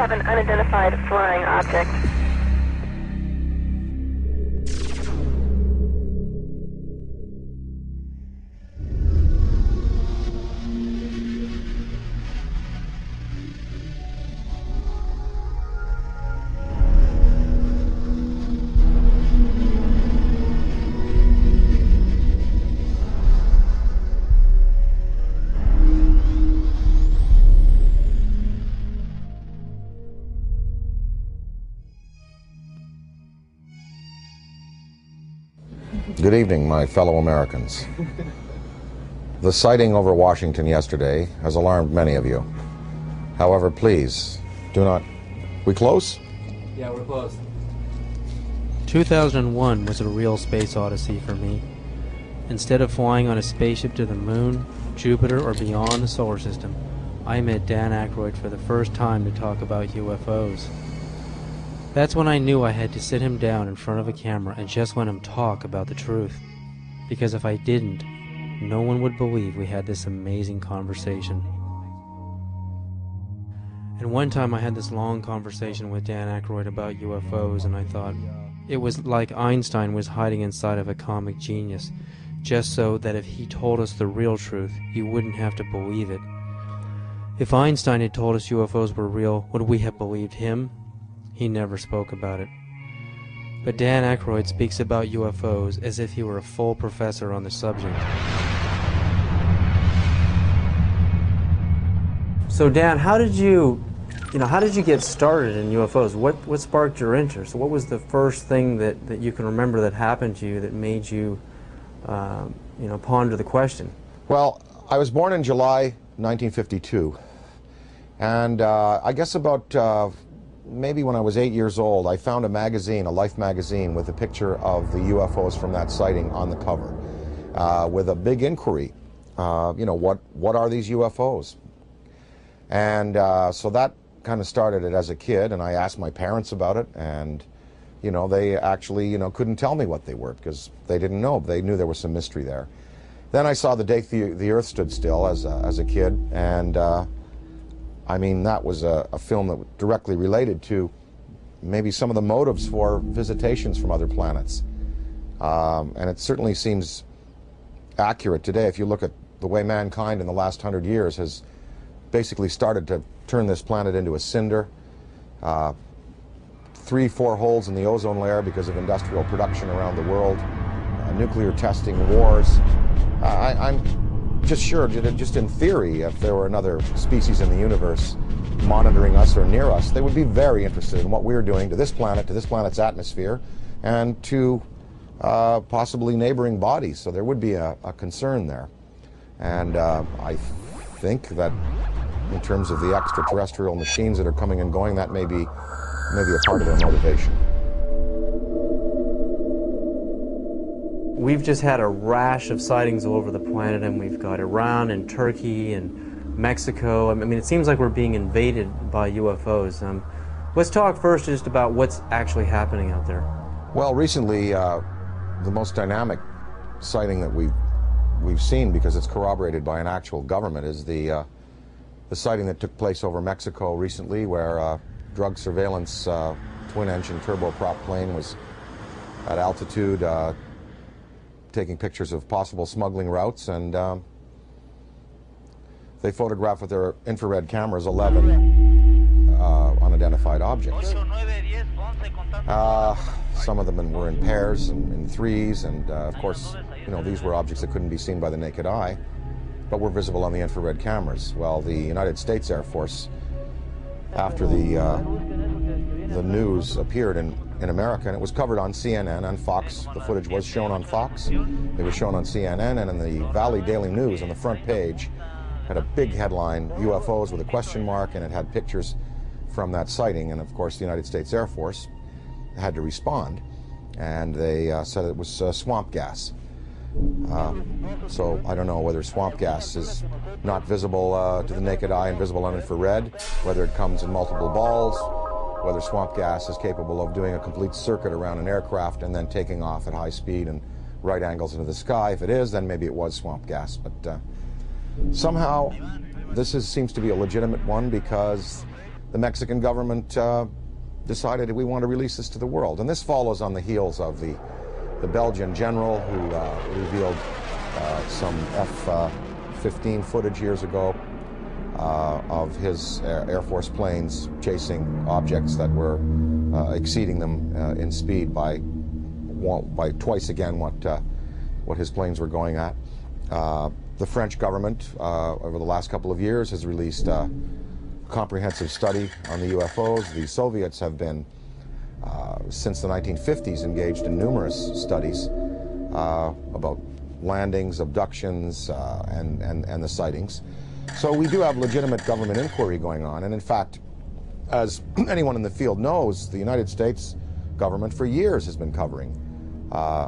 have an unidentified flying object. Good evening, my fellow Americans. The sighting over Washington yesterday has alarmed many of you. However, please, do not... We close? Yeah, we're close. 2001 was a real space odyssey for me. Instead of flying on a spaceship to the moon, Jupiter, or beyond the solar system, I met Dan Aykroyd for the first time to talk about UFOs. That's when I knew I had to sit him down in front of a camera and just let him talk about the truth. Because if I didn't, no one would believe we had this amazing conversation. And one time I had this long conversation with Dan Aykroyd about UFOs, and I thought it was like Einstein was hiding inside of a comic genius, just so that if he told us the real truth, you wouldn't have to believe it. If Einstein had told us UFOs were real, would we have believed him? He never spoke about it. But Dan Aykroyd speaks about UFOs as if he were a full professor on the subject. So Dan, how did you get started in UFOs? What sparked your interest? What was the first thing that you can remember that happened to you that made you, ponder the question? Well, I was born in July 1952, and I guess about maybe when I was 8 years old, I found a magazine, a Life magazine, with a picture of the UFOs from that sighting on the cover, with a big inquiry. What are these UFOs? And so that kind of started it as a kid, and I asked my parents about it, and they actually couldn't tell me what they were because they didn't know. They knew there was some mystery there. Then I saw The Day the Earth Stood Still as a kid, and that was a film that directly related to maybe some of the motives for visitations from other planets. And it certainly seems accurate today if you look at the way mankind in the last 100 years has basically started to turn this planet into a cinder. 3-4 holes in the ozone layer because of industrial production around the world, nuclear testing, wars. I'm just sure, just in theory, if there were another species in the universe monitoring us or near us, they would be very interested in what we're doing to this planet's atmosphere, and to possibly neighboring bodies. So there would be a concern there. And I think that in terms of the extraterrestrial machines that are coming and going, that may be a part of their motivation. We've just had a rash of sightings all over the planet, and we've got Iran and Turkey and Mexico. I mean, it seems like we're being invaded by UFOs. Let's talk first just about what's actually happening out there. Well, recently, the most dynamic sighting that we've seen, because it's corroborated by an actual government, is the sighting that took place over Mexico recently, where drug surveillance twin-engine turboprop plane was at altitude taking pictures of possible smuggling routes, and they photographed with their infrared cameras 11 unidentified objects. Some of them were in pairs and in threes, and of course, these were objects that couldn't be seen by the naked eye, but were visible on the infrared cameras. Well, the United States Air Force, after the news appeared in America, and it was covered on CNN and Fox. The footage was shown on Fox. It was shown on CNN, and in the Valley Daily News on the front page had a big headline, UFOs with a question mark, and it had pictures from that sighting. And of course the United States Air Force had to respond, and they said it was swamp gas. So I don't know whether swamp gas is not visible to the naked eye and visible on infrared, whether it comes in multiple balls, whether swamp gas is capable of doing a complete circuit around an aircraft and then taking off at high speed and right angles into the sky. If it is, then maybe it was swamp gas. But somehow this seems to be a legitimate one, because the Mexican government decided we want to release this to the world. And this follows on the heels of the Belgian general who revealed some F-15 footage years ago of his Air Force planes chasing objects that were exceeding them in speed by twice again what his planes were going at. The French government, over the last couple of years, has released a comprehensive study on the UFOs. The Soviets have been, since the 1950s, engaged in numerous studies about landings, abductions, and the sightings. So we do have legitimate government inquiry going on. And in fact, as anyone in the field knows, the United States government for years has been covering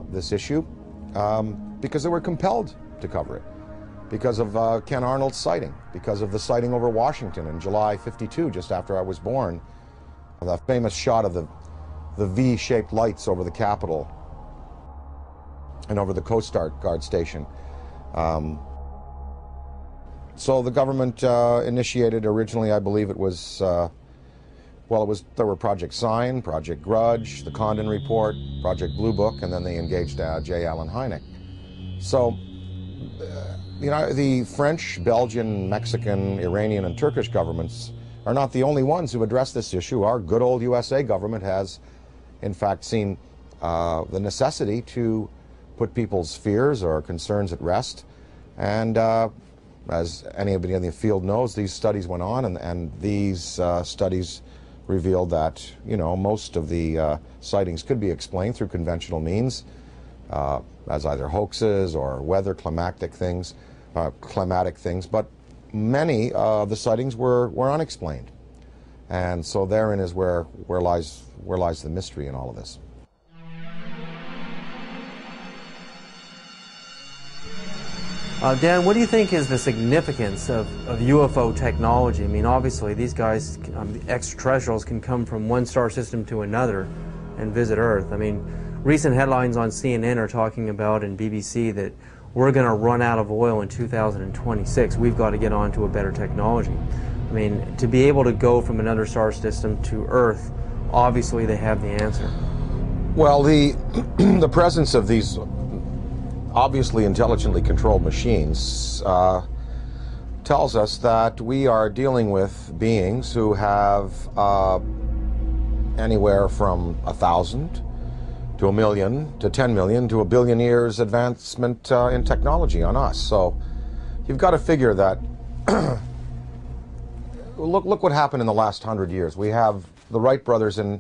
this issue because they were compelled to cover it, because of Ken Arnold's sighting, because of the sighting over Washington in July '52, just after I was born, the famous shot of the V-shaped lights over the Capitol and over the Coast Guard station. So the government initiated originally, I believe it was, there were Project Sign, Project Grudge, the Condon Report, Project Blue Book, and then they engaged J. Allen Hynek. So, the French, Belgian, Mexican, Iranian, and Turkish governments are not the only ones who address this issue. Our good old USA government has, in fact, seen the necessity to put people's fears or concerns at rest. And as anybody in the field knows, these studies went on, and these studies revealed that, most of the sightings could be explained through conventional means, as either hoaxes or weather climatic things, but many of the sightings were unexplained. And so therein is where lies the mystery in all of this. Dan, what do you think is the significance of UFO technology? I mean, obviously, these guys, the extraterrestrials, can come from one star system to another and visit Earth. I mean, recent headlines on CNN are talking about, and BBC, that we're going to run out of oil in 2026. We've got to get on to a better technology. I mean, to be able to go from another star system to Earth, obviously they have the answer. Well, the presence of these obviously intelligently controlled machines tells us that we are dealing with beings who have anywhere from 1,000 to 1 million to 10 million to 1 billion years advancement in technology on us. So you've got to figure that look what happened in the last 100 years. We have the Wright brothers at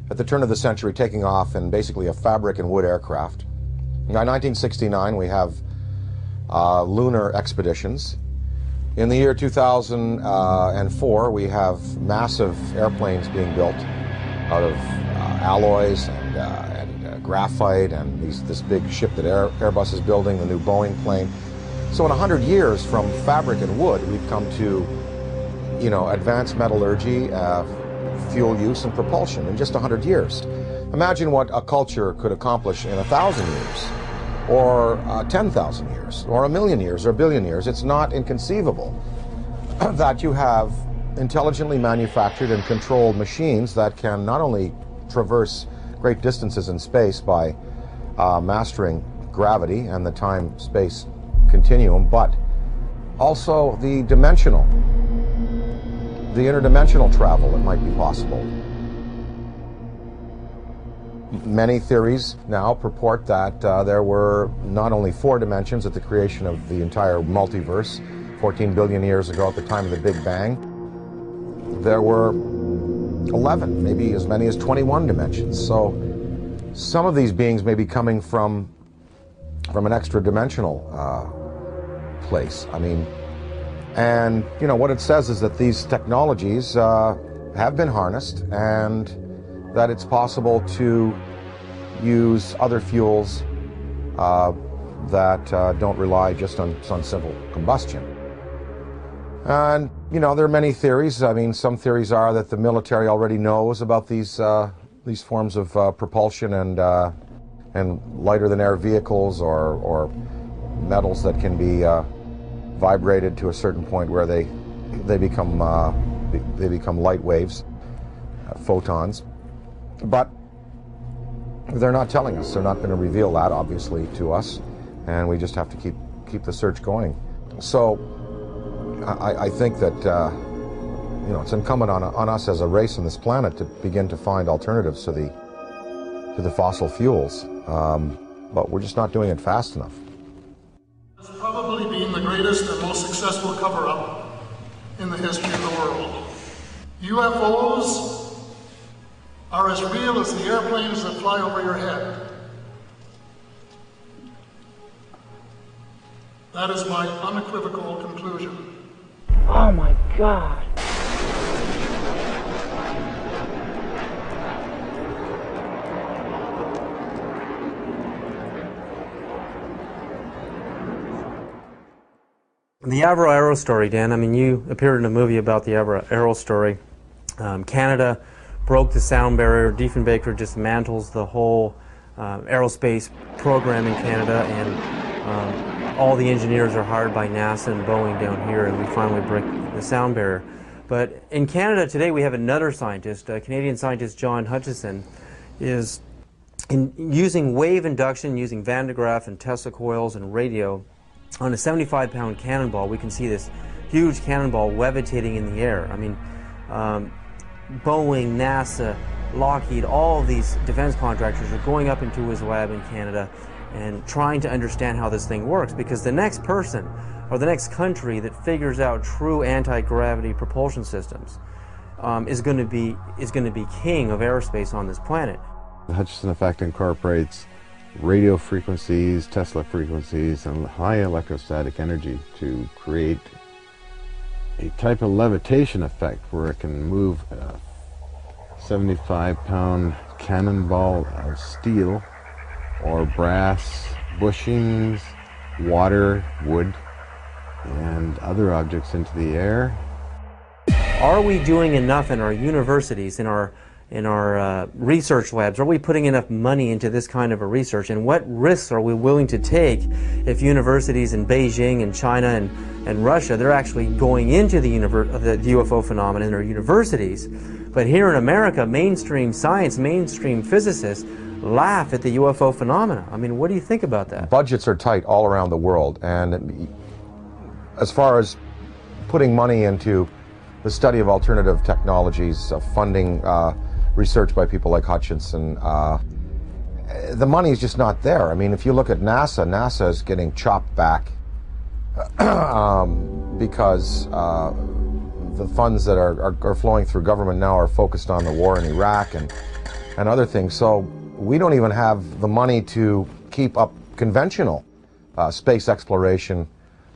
the turn of the century taking off in basically a fabric and wood aircraft. By 1969, we have lunar expeditions. In the year 2004, we have massive airplanes being built out of alloys and graphite, and this big ship that Airbus is building, the new Boeing plane. So in 100 years, from fabric and wood, we've come to, advanced metallurgy, fuel use, and propulsion in just 100 years. Imagine what a culture could accomplish in 1,000 years, or 10,000 years, or 1 million years, or 1 billion years. It's not inconceivable that you have intelligently manufactured and controlled machines that can not only traverse great distances in space by mastering gravity and the time-space continuum, but also the interdimensional travel that might be possible. Many theories now purport that there were not only 4 dimensions at the creation of the entire multiverse, 14 billion years ago at the time of the Big Bang. There were 11, maybe as many as 21 dimensions. So some of these beings may be coming from an extra-dimensional place. I mean, and what it says is that these technologies have been harnessed, and that it's possible to use other fuels that don't rely just on simple combustion. And, there are many theories. I mean, some theories are that the military already knows about these forms of propulsion and lighter-than-air vehicles or metals that can be vibrated to a certain point where they become they become light waves, photons. But they're not telling us. They're not going to reveal that, obviously, to us, and we just have to keep the search going. So I think that it's incumbent on us as a race on this planet to begin to find alternatives to the fossil fuels, but we're just not doing it fast enough. It's probably been the greatest and most successful cover-up in the history of the world. UFOs are as real as the airplanes that fly over your head. That is my unequivocal conclusion. Oh my God. The Avro Arrow story, Dan, I mean, you appeared in a movie about the Avro Arrow story. Canada broke the sound barrier. Diefenbaker dismantles the whole aerospace program in Canada, and all the engineers are hired by NASA and Boeing down here, and we finally break the sound barrier. But in Canada today, we have another scientist, Canadian scientist John Hutchison, is using wave induction, using Van de Graaff and Tesla coils and radio. On a 75-pound cannonball, we can see this huge cannonball levitating in the air. I mean, Boeing, NASA, Lockheed, all of these defense contractors are going up into his lab in Canada and trying to understand how this thing works, because the next person or the next country that figures out true anti-gravity propulsion systems is going to be king of aerospace on this planet. The Hutchison effect incorporates radio frequencies, Tesla frequencies, and high electrostatic energy to create a type of levitation effect where it can move a 75-pound cannonball of steel or brass bushings, water, wood, and other objects into the air. Are we doing enough in our universities, in our research labs? Are we putting enough money into this kind of a research? And what risks are we willing to take if universities in Beijing and China and Russia, they're actually going into the UFO phenomenon in our universities? But here in America, mainstream science, mainstream physicists laugh at the UFO phenomena. I mean, what do you think about that? Budgets are tight all around the world, and as far as putting money into the study of alternative technologies, funding research by people like Hutchison, the money is just not there. I mean, if you look at NASA, NASA is getting chopped back because the funds that are flowing through government now are focused on the war in Iraq and other things. So we don't even have the money to keep up conventional space exploration,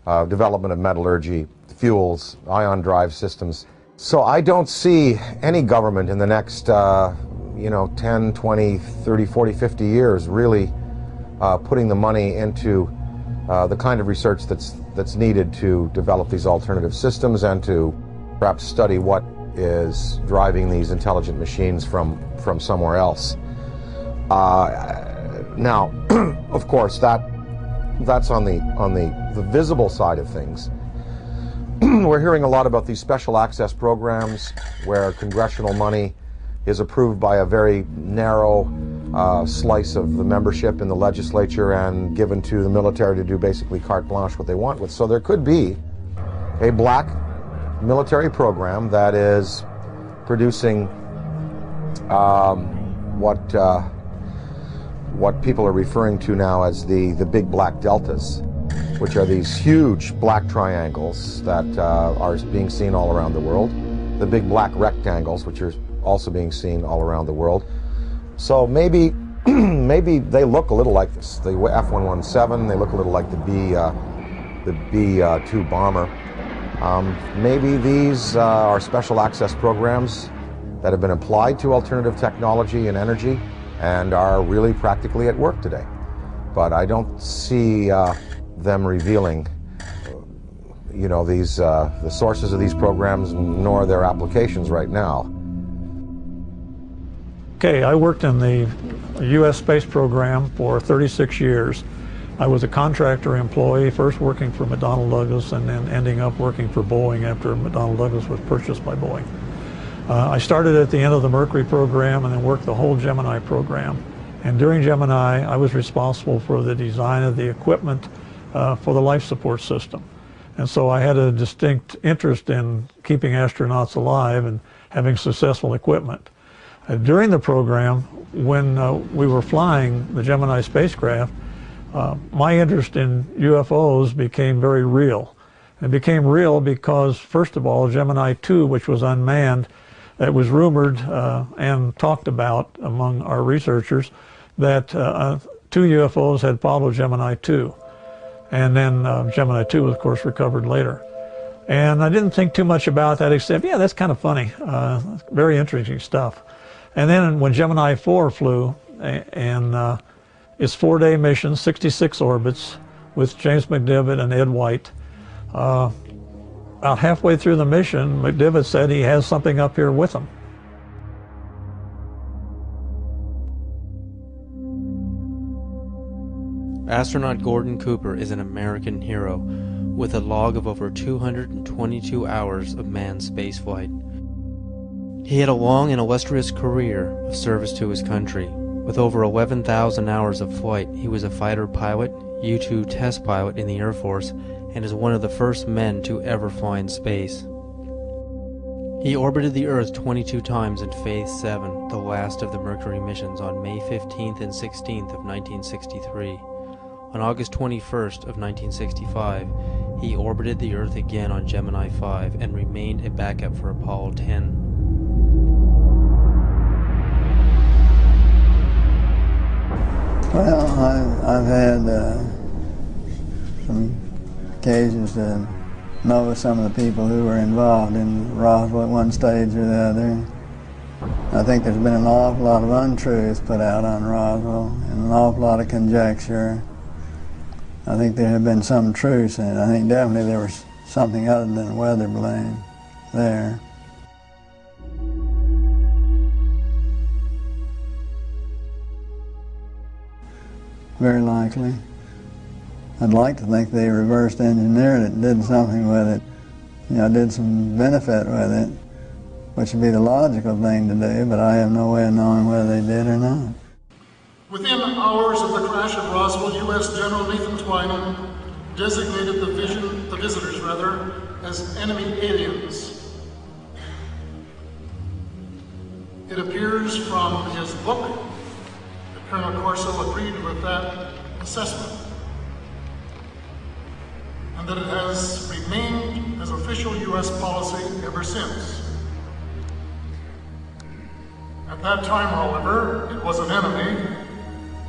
development of metallurgy, fuels, ion drive systems. So I don't see any government in the next 10, 20, 30, 40, 50 years really putting the money into the kind of research that's needed to develop these alternative systems and to perhaps study what is driving these intelligent machines from somewhere else. Now, of course, that's on the visible side of things. We're hearing a lot about these special access programs where congressional money is approved by a very narrow slice of the membership in the legislature and given to the military to do basically carte blanche what they want with. So there could be a black military program that is producing what people are referring to now as the big black deltas, which are these huge black triangles that are being seen all around the world. The big black rectangles, which are also being seen all around the world. So maybe they look a little like this. The F-117, they look a little like the B-2 bomber. Maybe these are special access programs that have been applied to alternative technology and energy and are really practically at work today. But I don't see them revealing the sources of these programs nor their applications right now. Okay, I worked in the U.S. space program for 36 years. I was a contractor employee, first working for McDonnell Douglas and then ending up working for Boeing after McDonnell Douglas was purchased by Boeing. I started at the end of the Mercury program and then worked the whole Gemini program. And during Gemini, I was responsible for the design of the equipment for the life support system. And so I had a distinct interest in keeping astronauts alive and having successful equipment. During the program, when we were flying the Gemini spacecraft, my interest in UFOs became very real. It became real because, first of all, Gemini 2, which was unmanned, it was rumored and talked about among our researchers that 2 UFOs had followed Gemini 2. And then Gemini 2 was, of course, recovered later. And I didn't think too much about that except, yeah, that's kind of funny. Very interesting stuff. And then when Gemini 4 flew, and its 4-day mission, 66 orbits, with James McDivitt and Ed White, about halfway through the mission, McDivitt said he has something up here with him. Astronaut Gordon Cooper is an American hero with a log of over 222 hours of manned spaceflight. He had a long and illustrious career of service to his country. With over 11,000 hours of flight, he was a fighter pilot, U-2 test pilot in the Air Force, and is one of the first men to ever fly in space. He orbited the Earth 22 times in Phase 7, the last of the Mercury missions, on May 15th and 16th of 1963. On August 21st of 1965, he orbited the Earth again on Gemini 5 and remained a backup for Apollo 10. Well, I've had some occasions to know some of the people who were involved in Roswell at one stage or the other. I think there's been an awful lot of untruths put out on Roswell and an awful lot of conjecture. I think there have been some truths in it. I think definitely there was something other than weather balloon there. Very likely. I'd like to think they reversed engineered it, did something with it, you know, did some benefit with it, which would be the logical thing to do, but I have no way of knowing whether they did or not. Within hours of the crash at Roswell, U.S. General Nathan Twining designated the visitors as enemy aliens. It appears from his book that Colonel Corso agreed with that assessment, and that it has remained as official U.S. policy ever since. At that time, however, it was an enemy,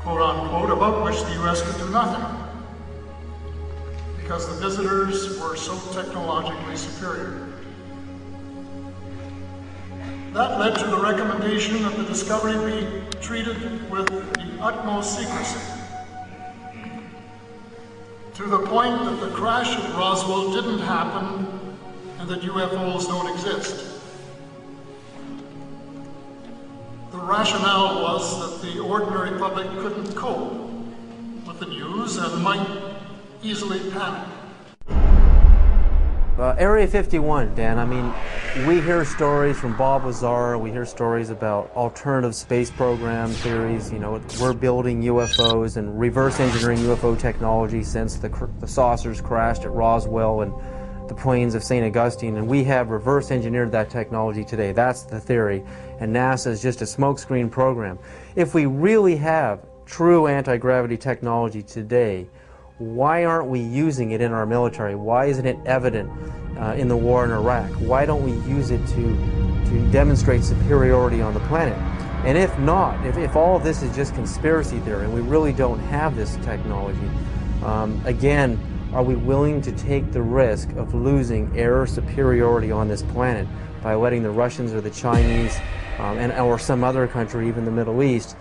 quote unquote, about which the U.S. could do nothing, because the visitors were so technologically superior. That led to the recommendation that the discovery be treated with the utmost secrecy, to the point that the crash at Roswell didn't happen and that UFOs don't exist. The rationale was that the ordinary public couldn't cope with the news and might easily panic. Area 51, Dan, I mean, we hear stories from Bob Lazar, we hear stories about alternative space program theories, you know, we're building UFOs and reverse engineering UFO technology since the saucers crashed at Roswell and the plains of St. Augustine, and we have reverse engineered that technology today. That's the theory, and NASA is just a smokescreen program. If we really have true anti-gravity technology today, why aren't we using it in our military? Why isn't it evident in the war in Iraq? Why don't we use it to demonstrate superiority on the planet? And if not, if all of this is just conspiracy theory and we really don't have this technology, again, are we willing to take the risk of losing air superiority on this planet by letting the Russians or the Chinese or some other country, even the Middle East,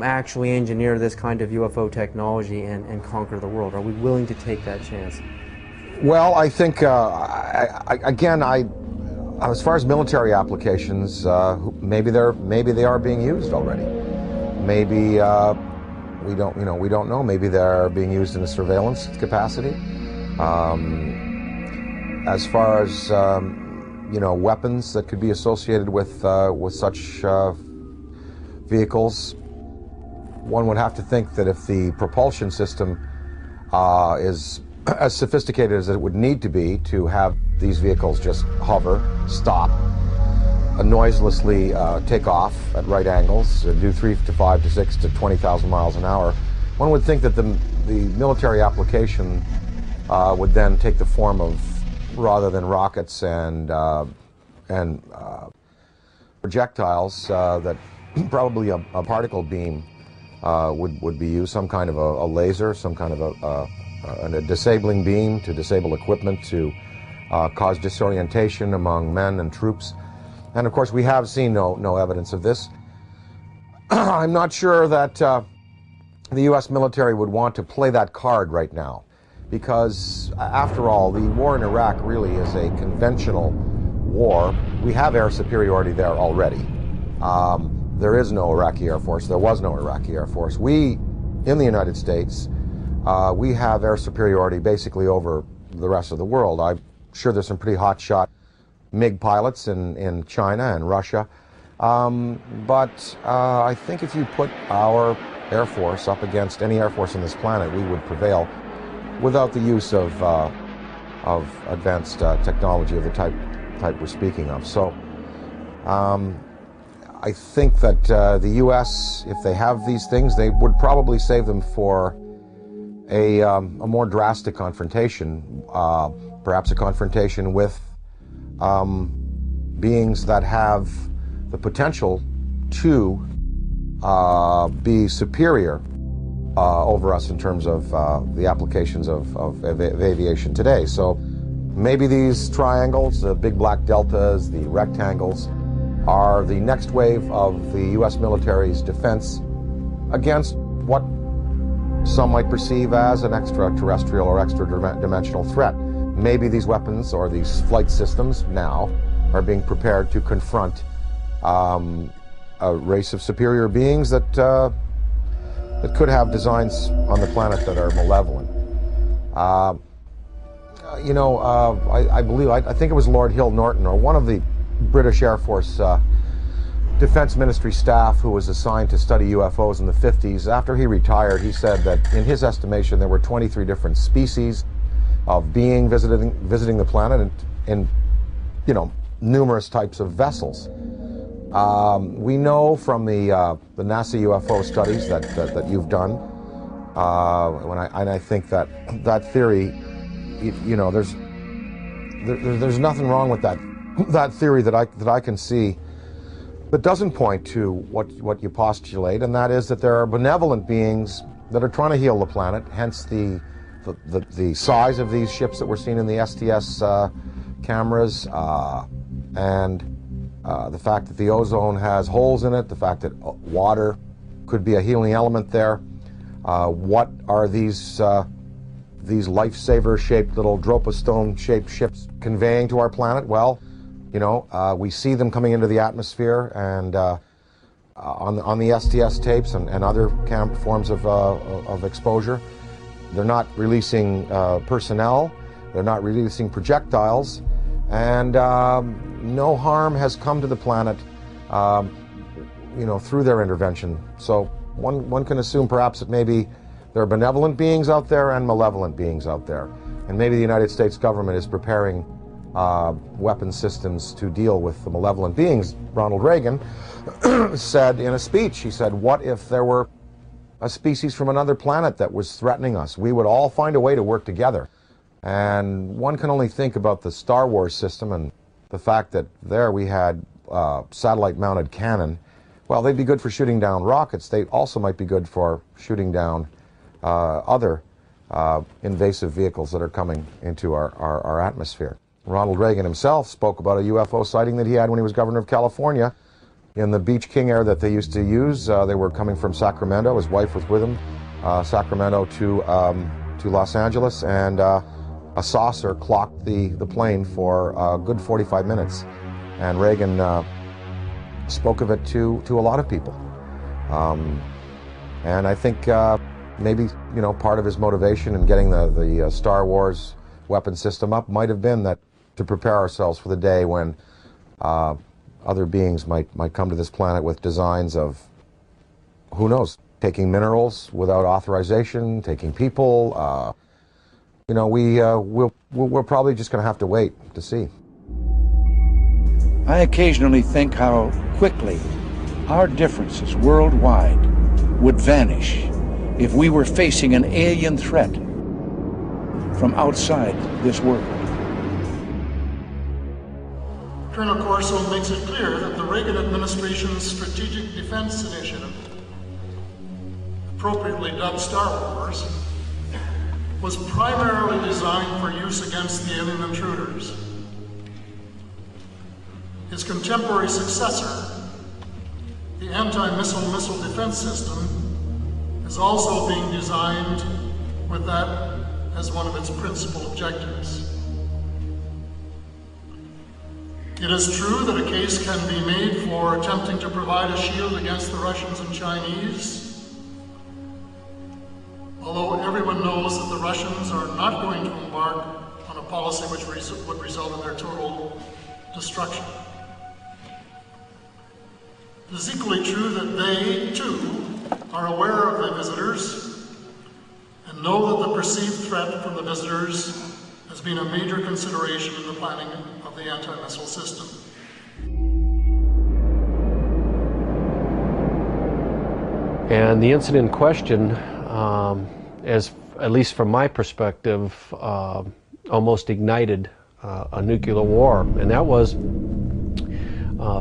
actually engineer this kind of UFO technology and conquer the world? Are we willing to take that chance? Well, I think, again, as far as military applications, maybe they are being used already. Maybe we don't know. Maybe they're being used in a surveillance capacity. As far as weapons that could be associated with such vehicles, one would have to think that if the propulsion system is as sophisticated as it would need to be to have these vehicles just hover, stop, noiselessly take off at right angles, do 3 to 5 to 6 to 20,000 miles an hour, one would think that the military application would then take the form of, rather than rockets and projectiles, that probably a particle beam would be used, some kind of a laser, some kind of a disabling beam to disable equipment, to cause disorientation among men and troops. And of course, we have seen no evidence of this. I'm not sure that the U.S. military would want to play that card right now, because after all, the war in Iraq really is a conventional war. We have air superiority there already. There is no Iraqi Air Force. There was no Iraqi Air Force. We, in the United States, we have air superiority basically over the rest of the world. I'm sure there's some pretty hotshot MiG pilots in China and Russia. But I think if you put our Air Force up against any Air Force on this planet, we would prevail without the use of advanced technology of the type we're speaking of. So I think that the U.S., if they have these things, they would probably save them for a more drastic confrontation, perhaps a confrontation with beings that have the potential to be superior over us in terms of the applications of aviation today. So maybe these triangles, the big black deltas, the rectangles, are the next wave of the U.S. military's defense against what some might perceive as an extraterrestrial or extra-dimensional threat. Maybe these weapons or these flight systems now are being prepared to confront a race of superior beings that could have designs on the planet that are malevolent. I think it was Lord Hill Norton, or one of the British Air Force Defense Ministry staff who was assigned to study UFOs in the 50s. After he retired, he said that in his estimation there were 23 different species of being visiting the planet in numerous types of vessels. We know from the NASA UFO studies that you've done, and I think that theory, there's nothing wrong with that theory that I can see that doesn't point to what you postulate, and that is that there are benevolent beings that are trying to heal the planet. Hence the size of these ships that we're seeing in the STS cameras, and the fact that the ozone has holes in it, the fact that water could be a healing element there. What are these lifesaver-shaped little Dropostone-shaped ships conveying to our planet? Well, we see them coming into the atmosphere, and on the STS tapes and other forms of exposure, they're not releasing personnel, they're not releasing projectiles, and no harm has come to the planet, through their intervention. So one can assume perhaps that maybe there are benevolent beings out there and malevolent beings out there, and maybe the United States government is preparing weapon systems to deal with the malevolent beings. Ronald Reagan said in a speech, he said, what if there were a species from another planet that was threatening us? We would all find a way to work together. And one can only think about the Star Wars system and the fact that there we had satellite-mounted cannon. Well, they'd be good for shooting down rockets. They also might be good for shooting down other invasive vehicles that are coming into our atmosphere. Ronald Reagan himself spoke about a UFO sighting that he had when he was governor of California in the Beach King Air that they used to use. They were coming from Sacramento. His wife was with him, Sacramento to Los Angeles, and a saucer clocked the plane for a good 45 minutes. And Reagan spoke of it to a lot of people. And I think maybe, part of his motivation in getting the Star Wars weapon system up might have been that to prepare ourselves for the day when other beings might come to this planet with designs of, who knows, taking minerals without authorization, taking people. We're probably just going to have to wait to see. I occasionally think how quickly our differences worldwide would vanish if we were facing an alien threat from outside this world. Colonel Corso makes it clear that the Reagan administration's Strategic Defense Initiative, appropriately dubbed Star Wars, was primarily designed for use against the alien intruders. His contemporary successor, the anti-missile missile defense system, is also being designed with that as one of its principal objectives. It is true that a case can be made for attempting to provide a shield against the Russians and Chinese, although everyone knows that the Russians are not going to embark on a policy which would result in their total destruction. It is equally true that they, too, are aware of the visitors and know that the perceived threat from the visitors has been a major consideration in the planning of the anti-missile system. And the incident in question, as at least from my perspective, almost ignited a nuclear war, and that was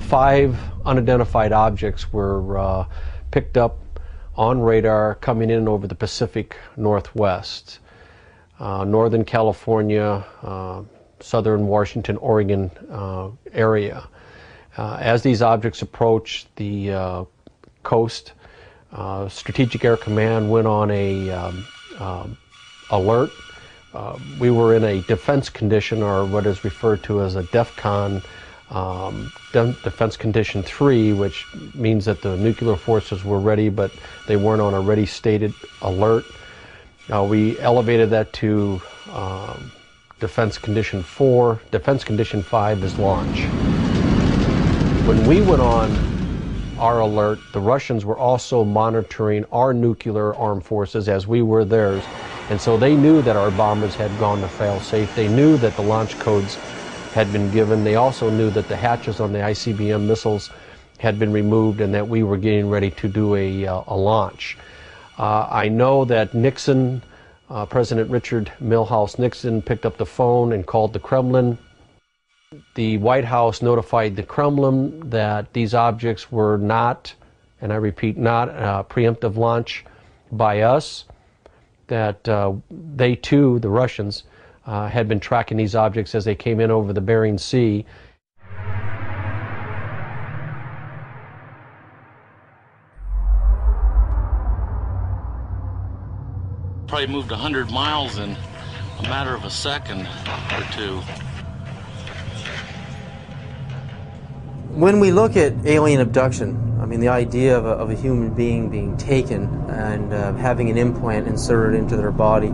5 unidentified objects were picked up on radar coming in over the Pacific Northwest, Northern California, Southern Washington, Oregon area. As these objects approached the coast, Strategic Air Command went on a alert. We were in a defense condition, or what is referred to as a DEFCON, Defense Condition 3, which means that the nuclear forces were ready, but they weren't on a ready stated alert. We elevated that to Defense Condition 4. Defense Condition 5 is launch. When we went on our alert, the Russians were also monitoring our nuclear armed forces as we were theirs. And so they knew that our bombers had gone to fail-safe. They knew that the launch codes had been given. They also knew that the hatches on the ICBM missiles had been removed and that we were getting ready to do a launch. I know that Nixon, President Richard Milhouse Nixon, picked up the phone and called the Kremlin. The White House notified the Kremlin that these objects were not, and I repeat, not a preemptive launch by us, that they too, the Russians, had been tracking these objects as they came in over the Bering Sea. Probably moved 100 miles in a matter of a second or two. When we look at alien abduction, I mean, the idea of a human being being taken and having an implant inserted into their body,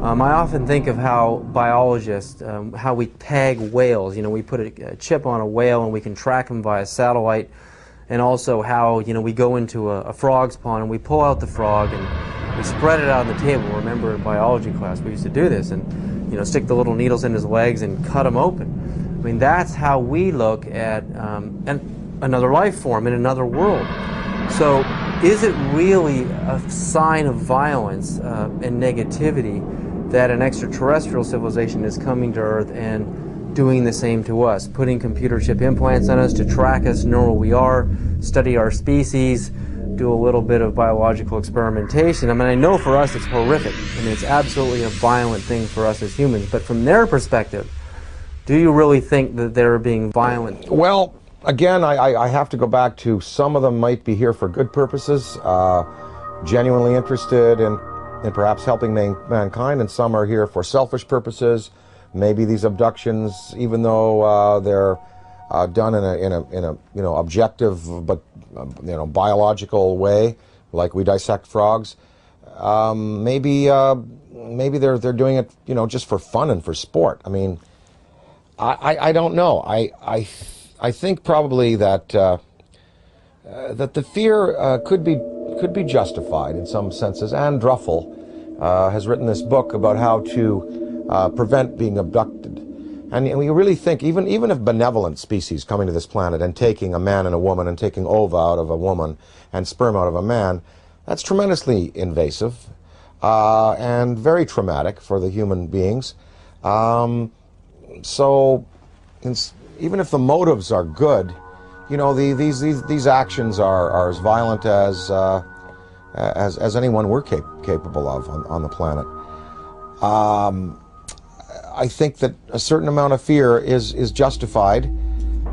I often think of how biologists, how we tag whales. We put a chip on a whale and we can track them via satellite, and also how, we go into a frog's pond and we pull out the frog and we spread it out on the table. Remember in biology class we used to do this, and stick the little needles in his legs and cut him open. I mean, that's how we look at another life form in another world. So is it really a sign of violence and negativity that an extraterrestrial civilization is coming to Earth and doing the same to us, putting computer chip implants on us to track us, know where we are, study our species, do a little bit of biological experimentation? I mean, I know for us it's horrific. I mean, it's absolutely a violent thing for us as humans. But from their perspective, do you really think that they're being violent? Well, again, I have to go back to some of them might be here for good purposes, genuinely interested in perhaps helping mankind, and some are here for selfish purposes. Maybe these abductions, even though they're done in a objective but biological way, like we dissect frogs. Maybe they're doing it, you know, just for fun and for sport. I mean, I don't know. I think probably that that the fear could be justified in some senses. Anne Druffel has written this book about how to prevent being abducted. And we really think, even if benevolent species coming to this planet and taking a man and a woman and taking ova out of a woman and sperm out of a man, that's tremendously invasive and very traumatic for the human beings. So even if the motives are good, you know, these actions are as violent as anyone we're capable of on the planet. I think that a certain amount of fear is justified.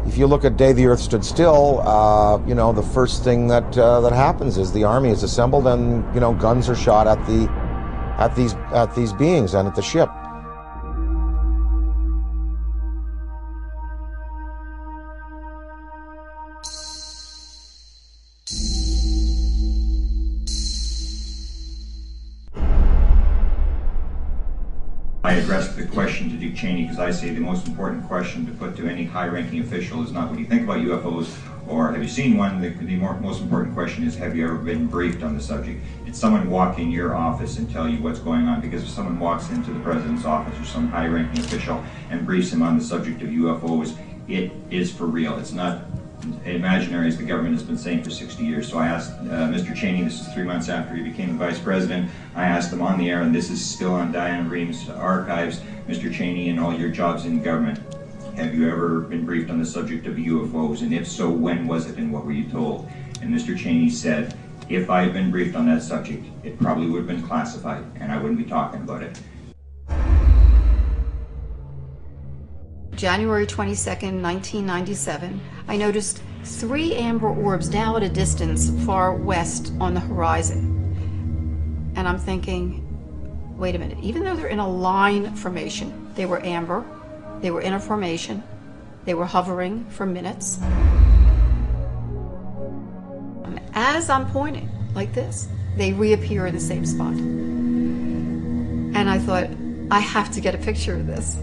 If you look at Day the Earth Stood Still, you know, the first thing that happens is the army is assembled and, you know, guns are shot at these beings and at the ship. I addressed the question to Dick Cheney because I say the most important question to put to any high-ranking official is not what do you think about UFOs or have you seen one. The most important question is, have you ever been briefed on the subject? Did someone walk in your office and tell you what's going on? Because if someone walks into the president's office or some high-ranking official and briefs him on the subject of UFOs, it is for real. It's not imaginary, as the government has been saying for 60 years. So I asked Mr. Cheney, this is 3 months after he became the vice president, I asked him on the air, and this is still on Diane Ream's archives, Mr. Cheney, in all your jobs in government, have you ever been briefed on the subject of UFOs? And if so, when was it and what were you told? And Mr. Cheney said, if I had been briefed on that subject, it probably would have been classified and I wouldn't be talking about it. January 22nd, 1997, I noticed 3 amber orbs now at a distance far west on the horizon. And I'm thinking, wait a minute, even though they're in a line formation, they were amber, they were in a formation, they were hovering for minutes. And as I'm pointing like this, they reappear in the same spot. And I thought, I have to get a picture of this.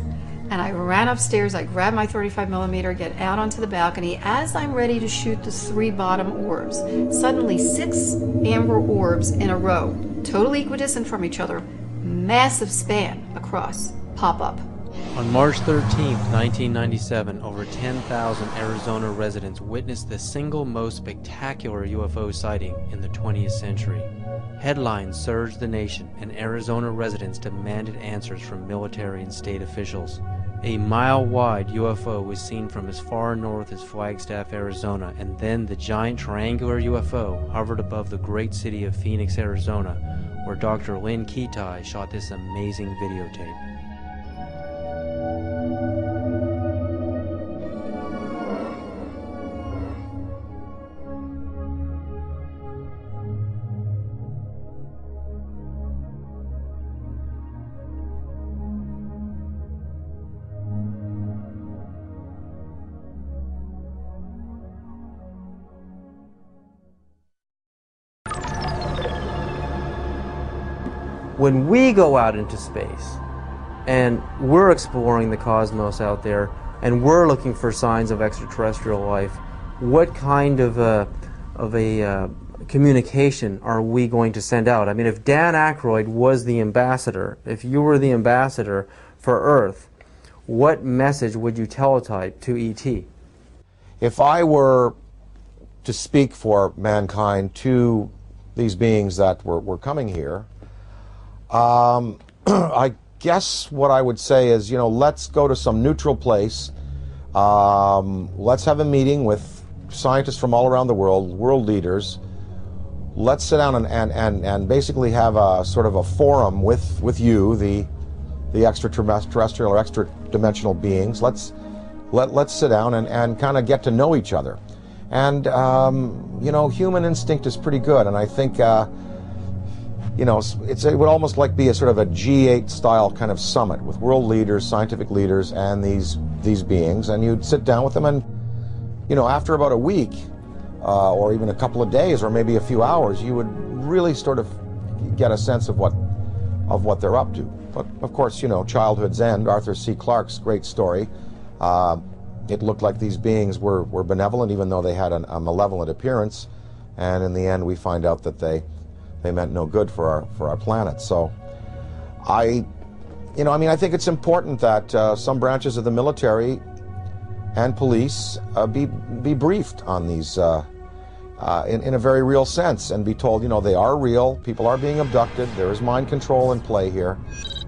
And I ran upstairs, I grabbed my 35mm, get out onto the balcony. As I'm ready to shoot the 3 bottom orbs, suddenly 6 amber orbs in a row, totally equidistant from each other, massive span across, pop up. On March 13, 1997, over 10,000 Arizona residents witnessed the single most spectacular UFO sighting in the 20th century. Headlines surged the nation, and Arizona residents demanded answers from military and state officials. A mile-wide UFO was seen from as far north as Flagstaff, Arizona, and then the giant triangular UFO hovered above the great city of Phoenix, Arizona, where Dr. Lynn Ketai shot this amazing videotape. When we go out into space and we're exploring the cosmos out there and we're looking for signs of extraterrestrial life, what kind of a communication are we going to send out? I mean, if Dan Aykroyd was the ambassador, if you were the ambassador for Earth, what message would you teletype to ET? If I were to speak for mankind to these beings that were coming here, I guess what I would say is, you know, let's go to some neutral place. Let's have a meeting with scientists from all around the world leaders. Let's sit down and basically have a sort of a forum with you, the extraterrestrial or extra-dimensional beings. Let's sit down and kind of get to know each other. And, you know, human instinct is pretty good, and I think you know, it would almost like be a sort of a G8 style kind of summit with world leaders, scientific leaders, and these beings, and you'd sit down with them, and you know, after about a week, or even a couple of days, or maybe a few hours, you would really sort of get a sense of what they're up to. But of course, you know, childhood's end, Arthur C. Clarke's great story. It looked like these beings were benevolent, even though they had a malevolent appearance, and in the end we find out that they meant no good for our planet. So I think it's important that some branches of the military and police be briefed on these in a very real sense, and be told, you know, they are real, people are being abducted, there is mind control in play here,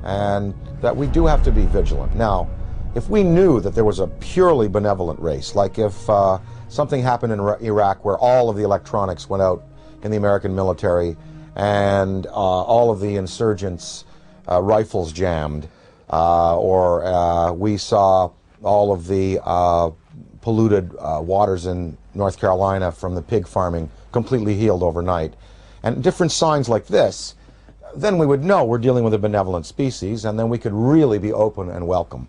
and that we do have to be vigilant. Now, if we knew that there was a purely benevolent race, like if something happened in Iraq where all of the electronics went out in the American military and all of the insurgents' rifles jammed, or we saw all of the polluted waters in North Carolina from the pig farming completely healed overnight, and different signs like this, then we would know we're dealing with a benevolent species, and then we could really be open and welcome.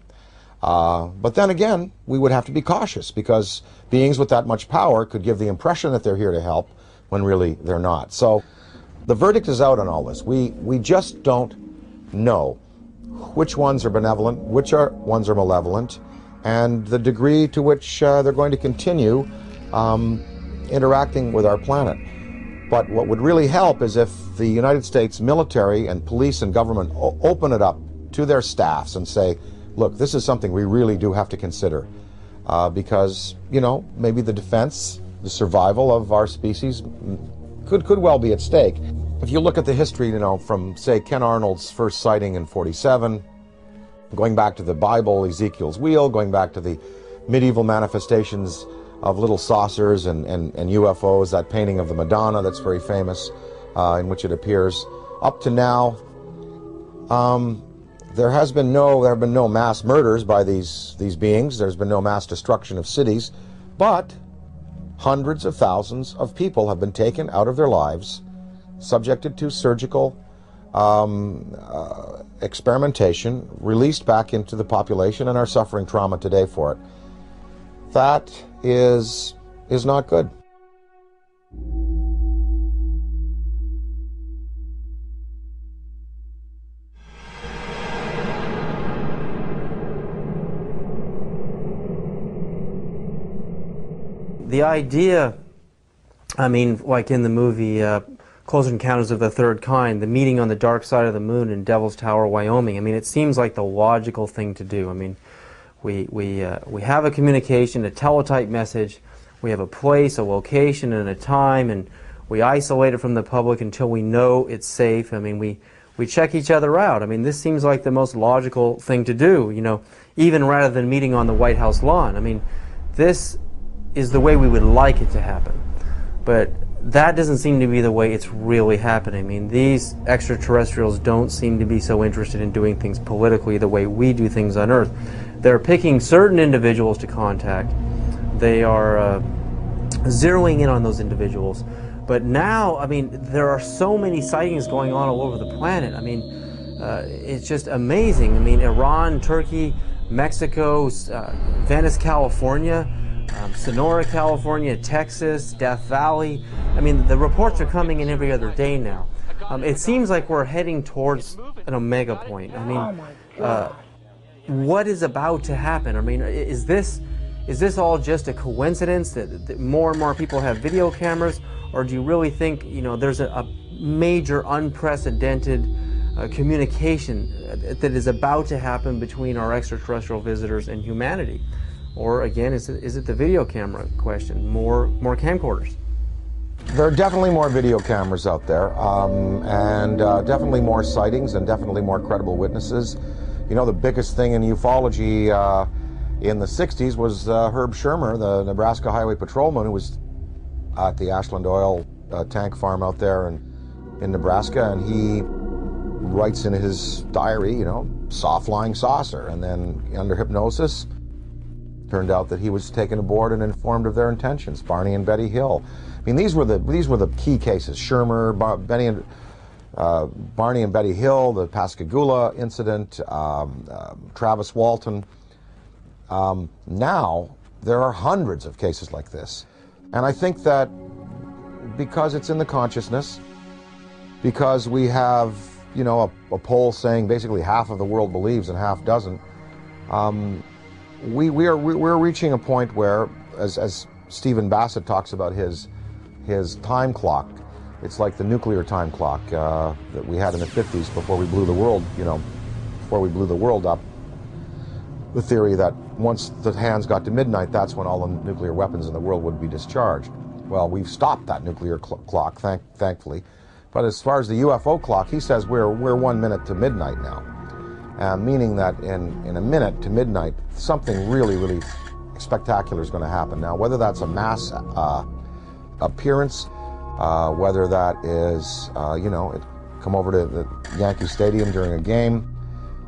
But then again, we would have to be cautious, because beings with that much power could give the impression that they're here to help when really they're not. So the verdict is out on all this. We just don't know which ones are benevolent, which ones are malevolent, and the degree to which they're going to continue interacting with our planet. But what would really help is if the United States military and police and government open it up to their staffs and say, look, this is something we really do have to consider, because, you know, maybe the defense, the survival of our species could well be at stake. If you look at the history, you know, from, say, Ken Arnold's first sighting in '47, going back to the Bible, Ezekiel's wheel, going back to the medieval manifestations of little saucers and UFOs, that painting of the Madonna that's very famous, in which it appears, up to now, there have been no mass murders by these beings. There's been no mass destruction of cities, but hundreds of thousands of people have been taken out of their lives, subjected to surgical experimentation, released back into the population, and are suffering trauma today for it. That is not good. The idea, I mean, like in the movie Close Encounters of the Third Kind, the meeting on the dark side of the moon in Devil's Tower, Wyoming, I mean, it seems like the logical thing to do. I mean, we have a communication, a teletype message, we have a place, a location, and a time, and we isolate it from the public until we know it's safe. I mean, we check each other out. I mean, this seems like the most logical thing to do, you know, even rather than meeting on the White House lawn. I mean, this is the way we would like it to happen. But that doesn't seem to be the way it's really happening. I mean, these extraterrestrials don't seem to be so interested in doing things politically the way we do things on Earth. They're picking certain individuals to contact. They are zeroing in on those individuals. But now, I mean, there are so many sightings going on all over the planet. I mean, it's just amazing. I mean, Iran, Turkey, Mexico, Venice, California, Sonora, California, Texas, Death Valley. I mean, the reports are coming in every other day now. It seems like we're heading towards an omega point. I mean, what is about to happen? I mean, is this all just a coincidence that more and more people have video cameras, or do you really think, you know, there's a major unprecedented communication that is about to happen between our extraterrestrial visitors and humanity? Or again, is it the video camera question? More camcorders? There are definitely more video cameras out there, and definitely more sightings, and definitely more credible witnesses. You know, the biggest thing in ufology in the 60s was Herb Shermer, the Nebraska Highway Patrolman, who was at the Ashland Oil tank farm out there in Nebraska, and he writes in his diary, you know, saw flying saucer, and then under hypnosis, turned out that he was taken aboard and informed of their intentions. Barney and Betty Hill. I mean, these were the key cases. Shermer, Barney and Betty Hill, the Pascagoula incident, Travis Walton. Now there are hundreds of cases like this. And I think that because it's in the consciousness, because we have, you know, a poll saying basically half of the world believes and half doesn't, we're reaching a point where, as Stephen Bassett talks about his time clock, it's like the nuclear time clock that we had in the 50s before we blew the world, you know, before we blew the world up. The theory that once the hands got to midnight, that's when all the nuclear weapons in the world would be discharged. Well, we've stopped that nuclear clock, thankfully. But as far as the UFO clock, he says we're 1 minute to midnight now, meaning that in a minute to midnight, something really, really spectacular is going to happen. Now, whether that's a mass appearance, whether that is, you know, come over to the Yankee Stadium during a game,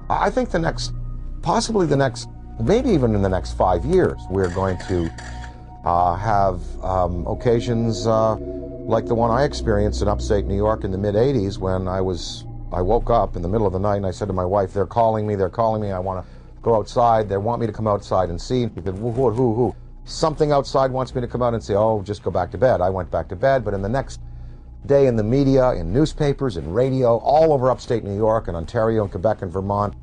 I think possibly the next, maybe even in the next 5 years, we're going to have occasions like the one I experienced in upstate New York in the mid-'80s when I woke up in the middle of the night and I said to my wife, they're calling me, I want to go outside, they want me to come outside and see. She said, who? Something outside wants me to come out and say, oh, just go back to bed. I went back to bed, but in the next day in the media, in newspapers, in radio, all over upstate New York and Ontario and Quebec and Vermont,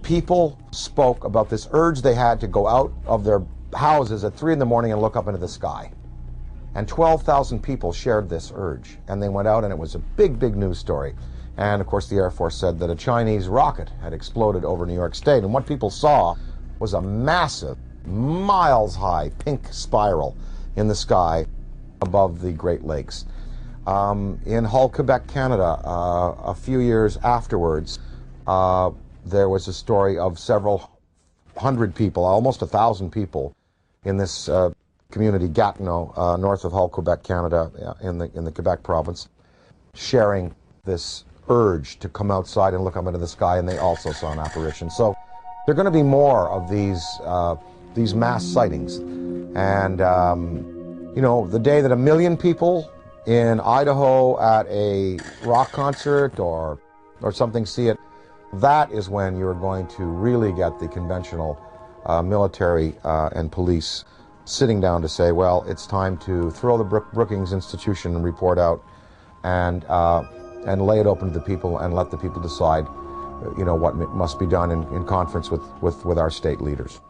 people spoke about this urge they had to go out of their houses at 3 in the morning and look up into the sky. And 12,000 people shared this urge. And they went out and it was a big, big news story. And of course the Air Force said that a Chinese rocket had exploded over New York State. And what people saw was a massive, miles-high pink spiral in the sky above the Great Lakes. In Hull, Quebec, Canada, a few years afterwards, there was a story of several hundred people, almost 1,000 people, in this community, Gatineau, north of Hull, Quebec, Canada, in the Quebec province, sharing this urge to come outside and look up into the sky, and they also saw an apparition. So there are going to be more of these mass sightings. And, you know, the day that 1 million people in Idaho at a rock concert or something see it, that is when you're going to really get the conventional military and police sitting down to say, well, it's time to throw the Brookings Institution report out and lay it open to the people and let the people decide, you know, what must be done in conference with our state leaders.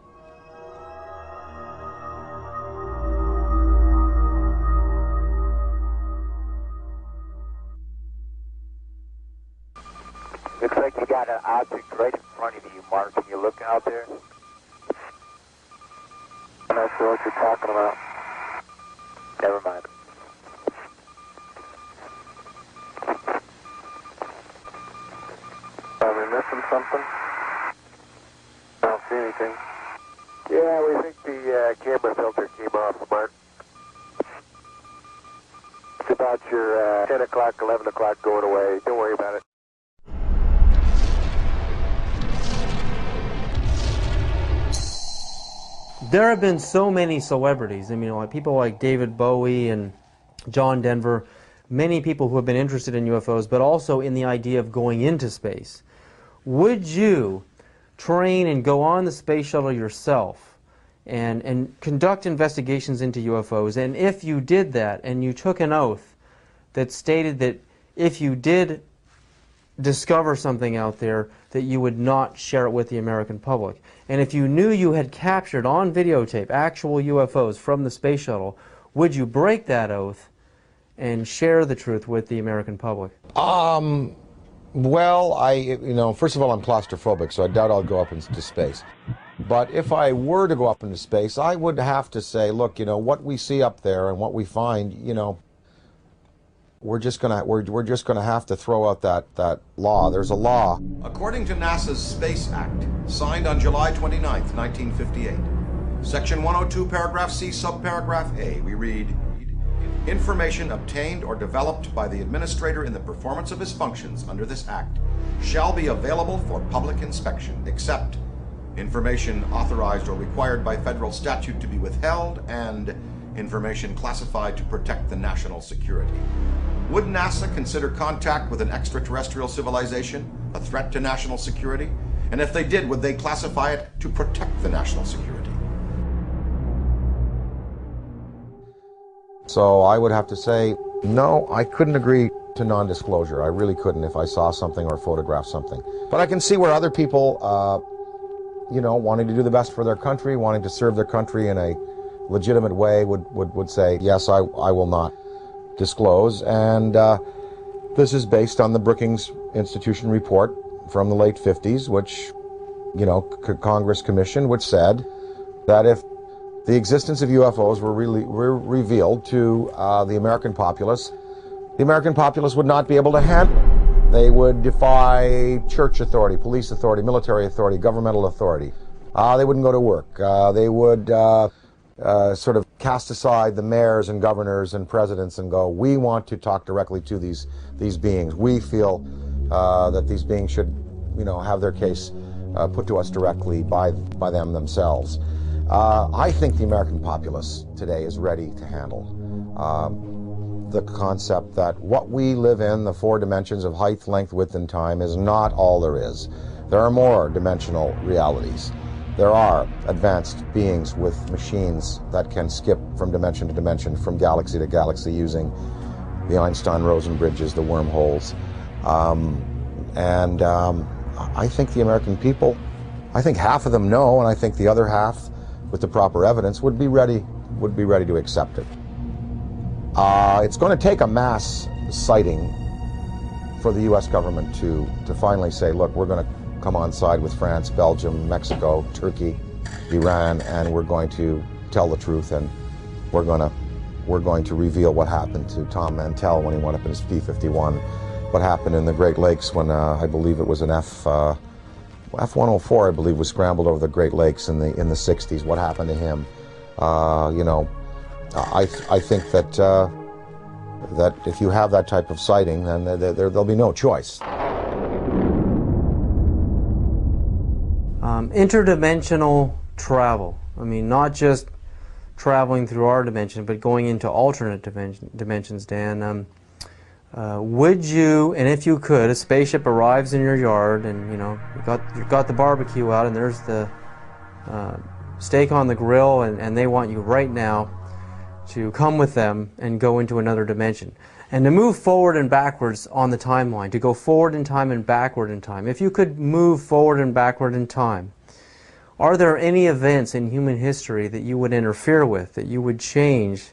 Looks like you got an object right in front of you, Mark. Can you look out there? I'm not sure what you're talking about. Never mind. Are we missing something? I don't see anything. Yeah, we think the camera filter came off, Mark. It's about your 10 o'clock, 11 o'clock going away. Don't worry about it. There have been so many celebrities, I mean, like people like David Bowie and John Denver, many people who have been interested in UFOs, but also in the idea of going into space. Would you train and go on the space shuttle yourself and conduct investigations into UFOs? And if you did that and you took an oath that stated that if you did discover something out there, that you would not share it with the American public. And if you knew you had captured on videotape actual UFOs from the space shuttle, would you break that oath and share the truth with the American public? Well, you know, first of all, I'm claustrophobic, so I doubt I'll go up into space. But if I were to go up into space, I would have to say, look, you know, what we see up there and what we find, you know, we're just gonna have to throw out that law. There's a law. According to NASA's Space Act, signed on July 29th, 1958, Section 102, Paragraph C, Subparagraph A, we read, information obtained or developed by the administrator in the performance of his functions under this Act shall be available for public inspection, except information authorized or required by federal statute to be withheld and information classified to protect the national security. Would NASA consider contact with an extraterrestrial civilization a threat to national security? And if they did, would they classify it to protect the national security? So I would have to say, no, I couldn't agree to non-disclosure. I really couldn't if I saw something or photographed something. But I can see where other people, you know, wanting to do the best for their country, wanting to serve their country in a legitimate way would say, yes, I will not disclose. And this is based on the Brookings Institution report from the late 50s, which, you know, Congress commissioned, which said that if the existence of UFOs were revealed to the American populace would not be able to handle it. They would defy church authority, police authority, military authority, governmental authority. They wouldn't go to work. They would sort of cast aside the mayors and governors and presidents and go, we want to talk directly to these beings. We feel that these beings should, you know, have their case put to us directly by them themselves. I think the American populace today is ready to handle the concept that what we live in, the 4 dimensions of height, length, width, and time, is not all there is. There are more dimensional realities. There are advanced beings with machines that can skip from dimension to dimension, from galaxy to galaxy, using the Einstein-Rosen bridges, the wormholes. I think the American people, I think half of them know, and I think the other half, with the proper evidence, would be ready to accept it. It's going to take a mass sighting for the U.S. government to finally say, look, we're going to come on side with France, Belgium, Mexico, Turkey, Iran, and we're going to tell the truth, and we're going to reveal what happened to Tom Mantell when he went up in his P-51, what happened in the Great Lakes when I believe it was an F-104, I believe, was scrambled over the Great Lakes in the 60s. What happened to him? You know, I think that that if you have that type of sighting, then there'll be no choice. Interdimensional travel. I mean, not just traveling through our dimension, but going into alternate dimensions, Dan. Would you, and if you could, a spaceship arrives in your yard, and you know you've got the barbecue out, and there's the steak on the grill, and they want you right now to come with them and go into another dimension, and to move forward and backwards on the timeline, to go forward in time and backward in time. If you could move forward and backward in time, are there any events in human history that you would interfere with, that you would change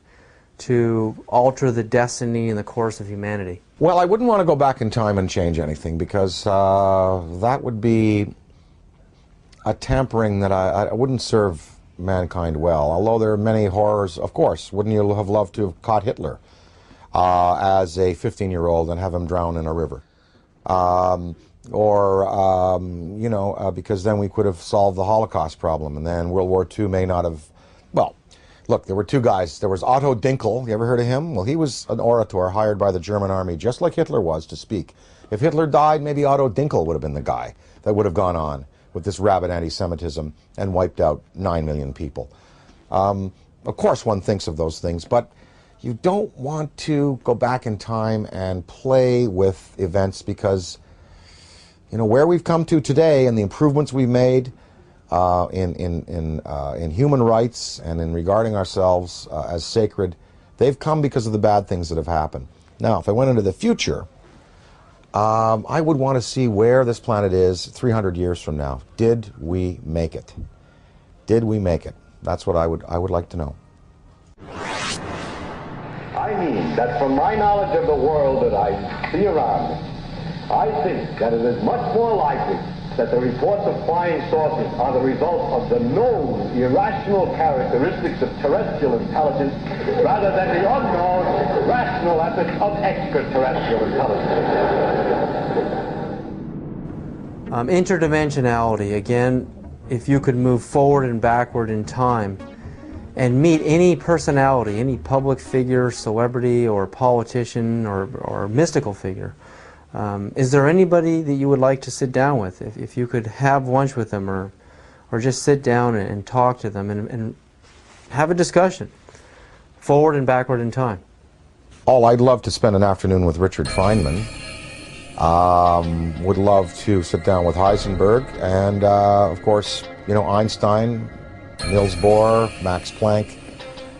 to alter the destiny and the course of humanity? Well, I wouldn't want to go back in time and change anything, because that would be a tampering that I wouldn't serve mankind well. Although there are many horrors, of course. Wouldn't you have loved to have caught Hitler as a 15-year-old and have him drown in a river? You know, because then we could have solved the Holocaust problem, and then World War II may not have, well, look, there were 2 guys. There was Otto Dinkel. You ever heard of him? Well, he was an orator hired by the German army, just like Hitler was, to speak. If Hitler died, maybe Otto Dinkel would have been the guy that would have gone on with this rabid anti-Semitism and wiped out 9 million people. Of course, one thinks of those things, but you don't want to go back in time and play with events, because, you know, where we've come to today and the improvements we've made in human rights and in regarding ourselves as sacred, they've come because of the bad things that have happened. Now, if I went into the future, I would want to see where this planet is 300 years from now. Did we make it? Did we make it? That's what I would like to know. I mean that from my knowledge of the world that I see around me, I think that it is much more likely that the reports of flying saucers are the result of the known irrational characteristics of terrestrial intelligence rather than the unknown rational efforts of extraterrestrial intelligence. Interdimensionality, again, if you could move forward and backward in time and meet any personality, any public figure, celebrity, or politician, or mystical figure, is there anybody that you would like to sit down with, if you could have lunch with them, or just sit down and talk to them and have a discussion, forward and backward in time? Oh, I'd love to spend an afternoon with Richard Feynman. Would love to sit down with Heisenberg, and of course, you know, Einstein, Niels Bohr, Max Planck.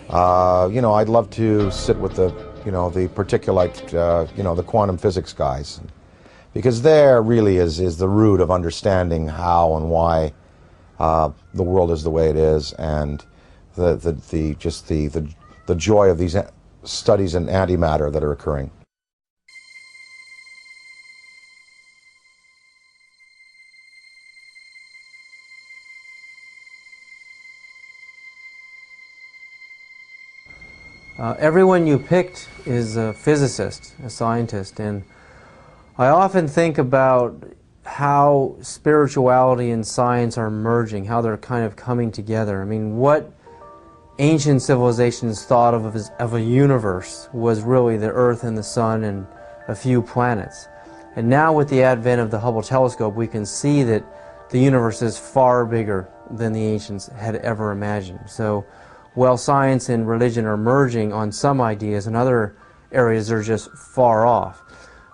You know, I'd love to sit with the, you know, the particulate, you know, the quantum physics guys, because there really is the root of understanding how and why the world is the way it is, and the joy of these studies in antimatter that are occurring. Everyone you picked is a physicist, a scientist, and I often think about how spirituality and science are merging, how they're kind of coming together. I mean, what ancient civilizations thought of a universe was really the Earth and the Sun and a few planets. And now with the advent of the Hubble telescope, we can see that the universe is far bigger than the ancients had ever imagined. So while science and religion are merging on some ideas, in other areas they're just far off.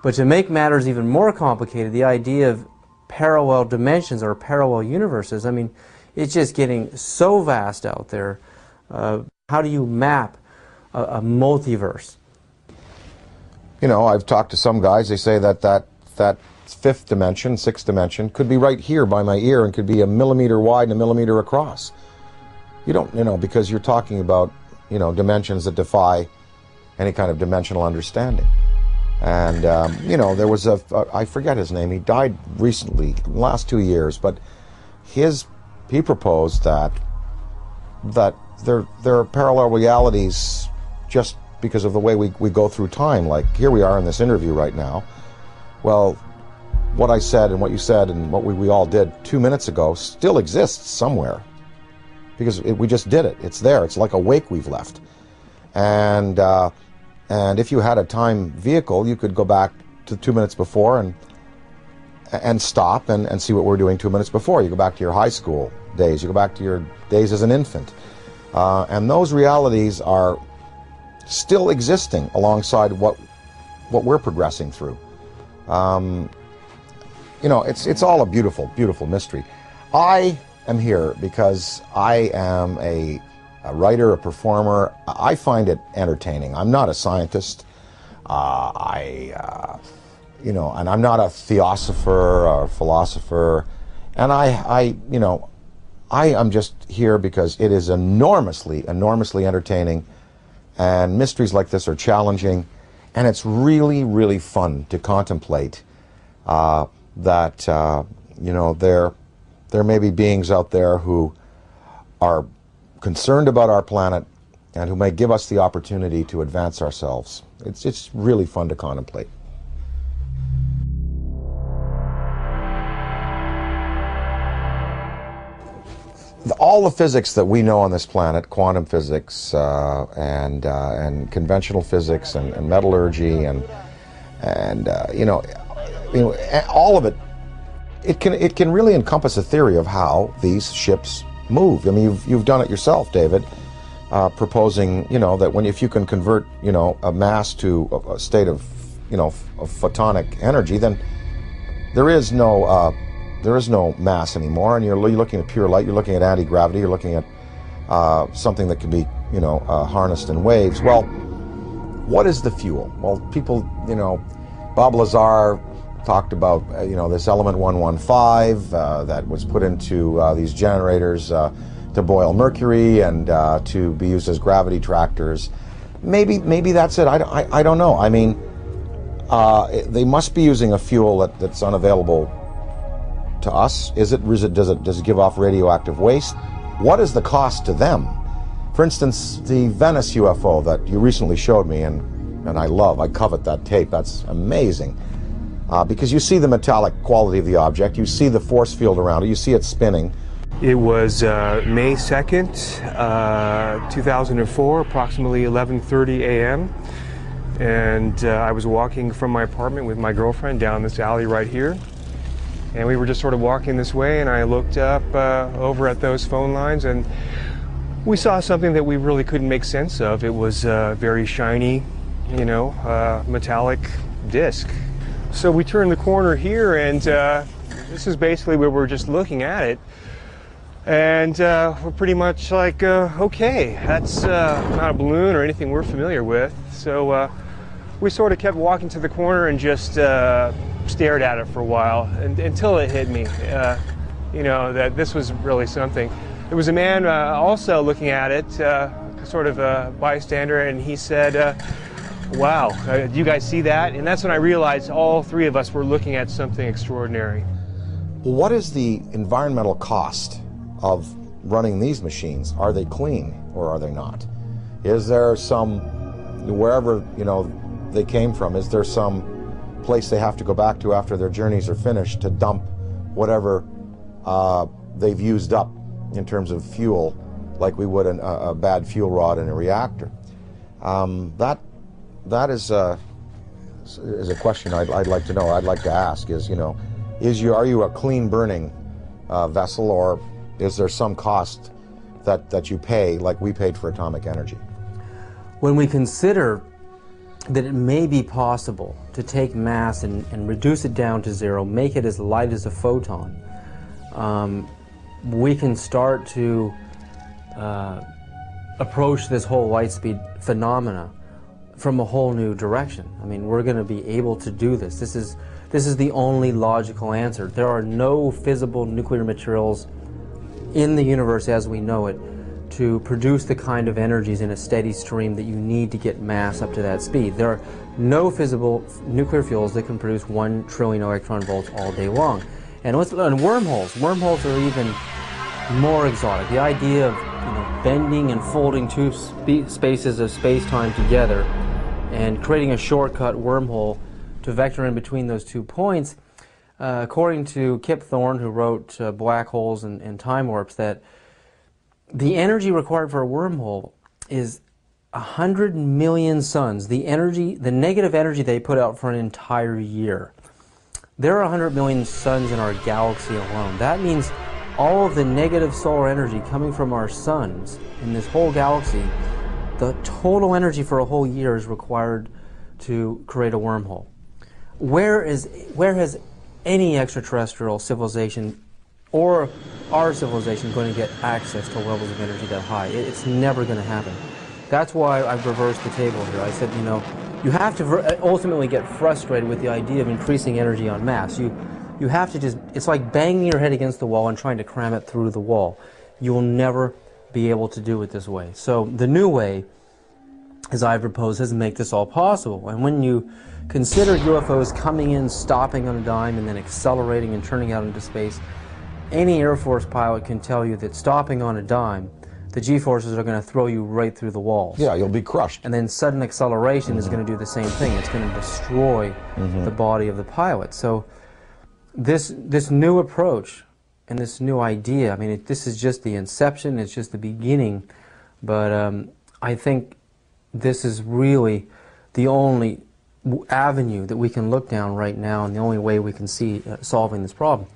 But to make matters even more complicated, the idea of parallel dimensions or parallel universes, I mean, it's just getting so vast out there. How do you map a multiverse? You know, I've talked to some guys, they say that fifth dimension, sixth dimension, could be right here by my ear and could be a millimeter wide and a millimeter across. You don't, you know, because you're talking about, you know, dimensions that defy any kind of dimensional understanding. And, you know, there was I forget his name, he died recently, in the last 2 years, but he proposed that there are parallel realities just because of the way we go through time. Like, here we are in this interview right now. Well, what I said and what you said and what we all did 2 minutes ago still exists somewhere. Because we just did it. It's there. It's like a wake we've left. And if you had a time vehicle, you could go back to 2 minutes before and stop and see what we're doing 2 minutes before. You go back to your high school days. You go back to your days as an infant. And those realities are still existing alongside what we're progressing through. You know, it's all a beautiful, beautiful mystery. I am here because I am a writer, a performer. I find it entertaining. I'm not a scientist. You know, and I'm not a theosopher or philosopher. And you know, I am just here because it is enormously, enormously entertaining. And mysteries like this are challenging. And it's really, really fun to contemplate that, you know, there may be beings out there who are concerned about our planet and who may give us the opportunity to advance ourselves. It's really fun to contemplate. All the physics that we know on this planet, quantum physics and conventional physics and metallurgy and you know, all of it, it can really encompass a theory of how these ships move. I mean, you've done it yourself, David, proposing, you know, that if you can convert, you know, a mass to a state of, you know, of photonic energy, then there is no mass anymore, and you're looking at pure light. You're looking at anti-gravity. You're looking at something that can be, you know, harnessed in waves. Well, what is the fuel? Well, people, you know, Bob Lazar talked about, you know, this element 115 that was put into these generators to boil mercury and to be used as gravity tractors. Maybe that's it. I don't know. I mean, they must be using a fuel that's unavailable to us. Does it give off radioactive waste? What is the cost to them? For instance, the Venice UFO that you recently showed me, and I covet that tape. That's amazing. Because you see the metallic quality of the object, you see the force field around it, you see it spinning. It was May 2nd, 2004, approximately 11:30 a.m. And I was walking from my apartment with my girlfriend down this alley right here. And we were just sort of walking this way, and I looked up over at those phone lines, and we saw something that we really couldn't make sense of. It was a very shiny, you know, metallic disc. So we turned the corner here, and this is basically where we're just looking at it. And we're pretty much like, okay, that's not a balloon or anything we're familiar with. So we sort of kept walking to the corner and just stared at it for a while until it hit me, you know, that this was really something. There was a man also looking at it, sort of a bystander, and he said, wow, do you guys see that? And that's when I realized all three of us were looking at something extraordinary. What is the environmental cost of running these machines? Are they clean or are they not? Is there some, wherever, you know, they came from, is there some place they have to go back to after their journeys are finished to dump whatever they've used up in terms of fuel, like we would a bad fuel rod in a reactor? That is a question I'd like to know. I'd like to ask is, you know, are you a clean burning vessel, or is there some cost that you pay like we paid for atomic energy? When we consider that it may be possible to take mass and reduce it down to zero, make it as light as a photon, we can start to approach this whole light speed phenomena from a whole new direction. I mean, we're going to be able to do this. This is the only logical answer. There are no fissile nuclear materials in the universe as we know it to produce the kind of energies in a steady stream that you need to get mass up to that speed. There are no fissile nuclear fuels that can produce 1 trillion electron volts all day long. And wormholes are even more exotic. The idea of, you know, bending and folding two spaces of space-time together and creating a shortcut wormhole to vector in between those 2 points, according to Kip Thorne, who wrote Black Holes and Time Warps, that the energy required for a wormhole is 100 million suns, the negative energy they put out for an entire year. There are 100 million suns in our galaxy alone. That means all of the negative solar energy coming from our suns in this whole galaxy, the total energy for a whole year is required to create a wormhole. Where has any extraterrestrial civilization or our civilization going to get access to levels of energy that high? It's never going to happen. That's why I've reversed the table here. I said, you know, you have to ultimately get frustrated with the idea of increasing energy en masse. You have to just, it's like banging your head against the wall and trying to cram it through the wall. You will never be able to do it this way. So the new way, as I propose, is to make this all possible. And when you consider UFOs coming in, stopping on a dime, and then accelerating and turning out into space, any Air Force pilot can tell you that stopping on a dime, the G-forces are going to throw you right through the walls. Yeah, you'll be crushed. And then sudden acceleration is going to do the same thing. It's going to destroy the body of the pilot. So this new approach and this new idea, I mean, this is just the inception, it's just the beginning, but I think this is really the only avenue that we can look down right now and the only way we can see solving this problem.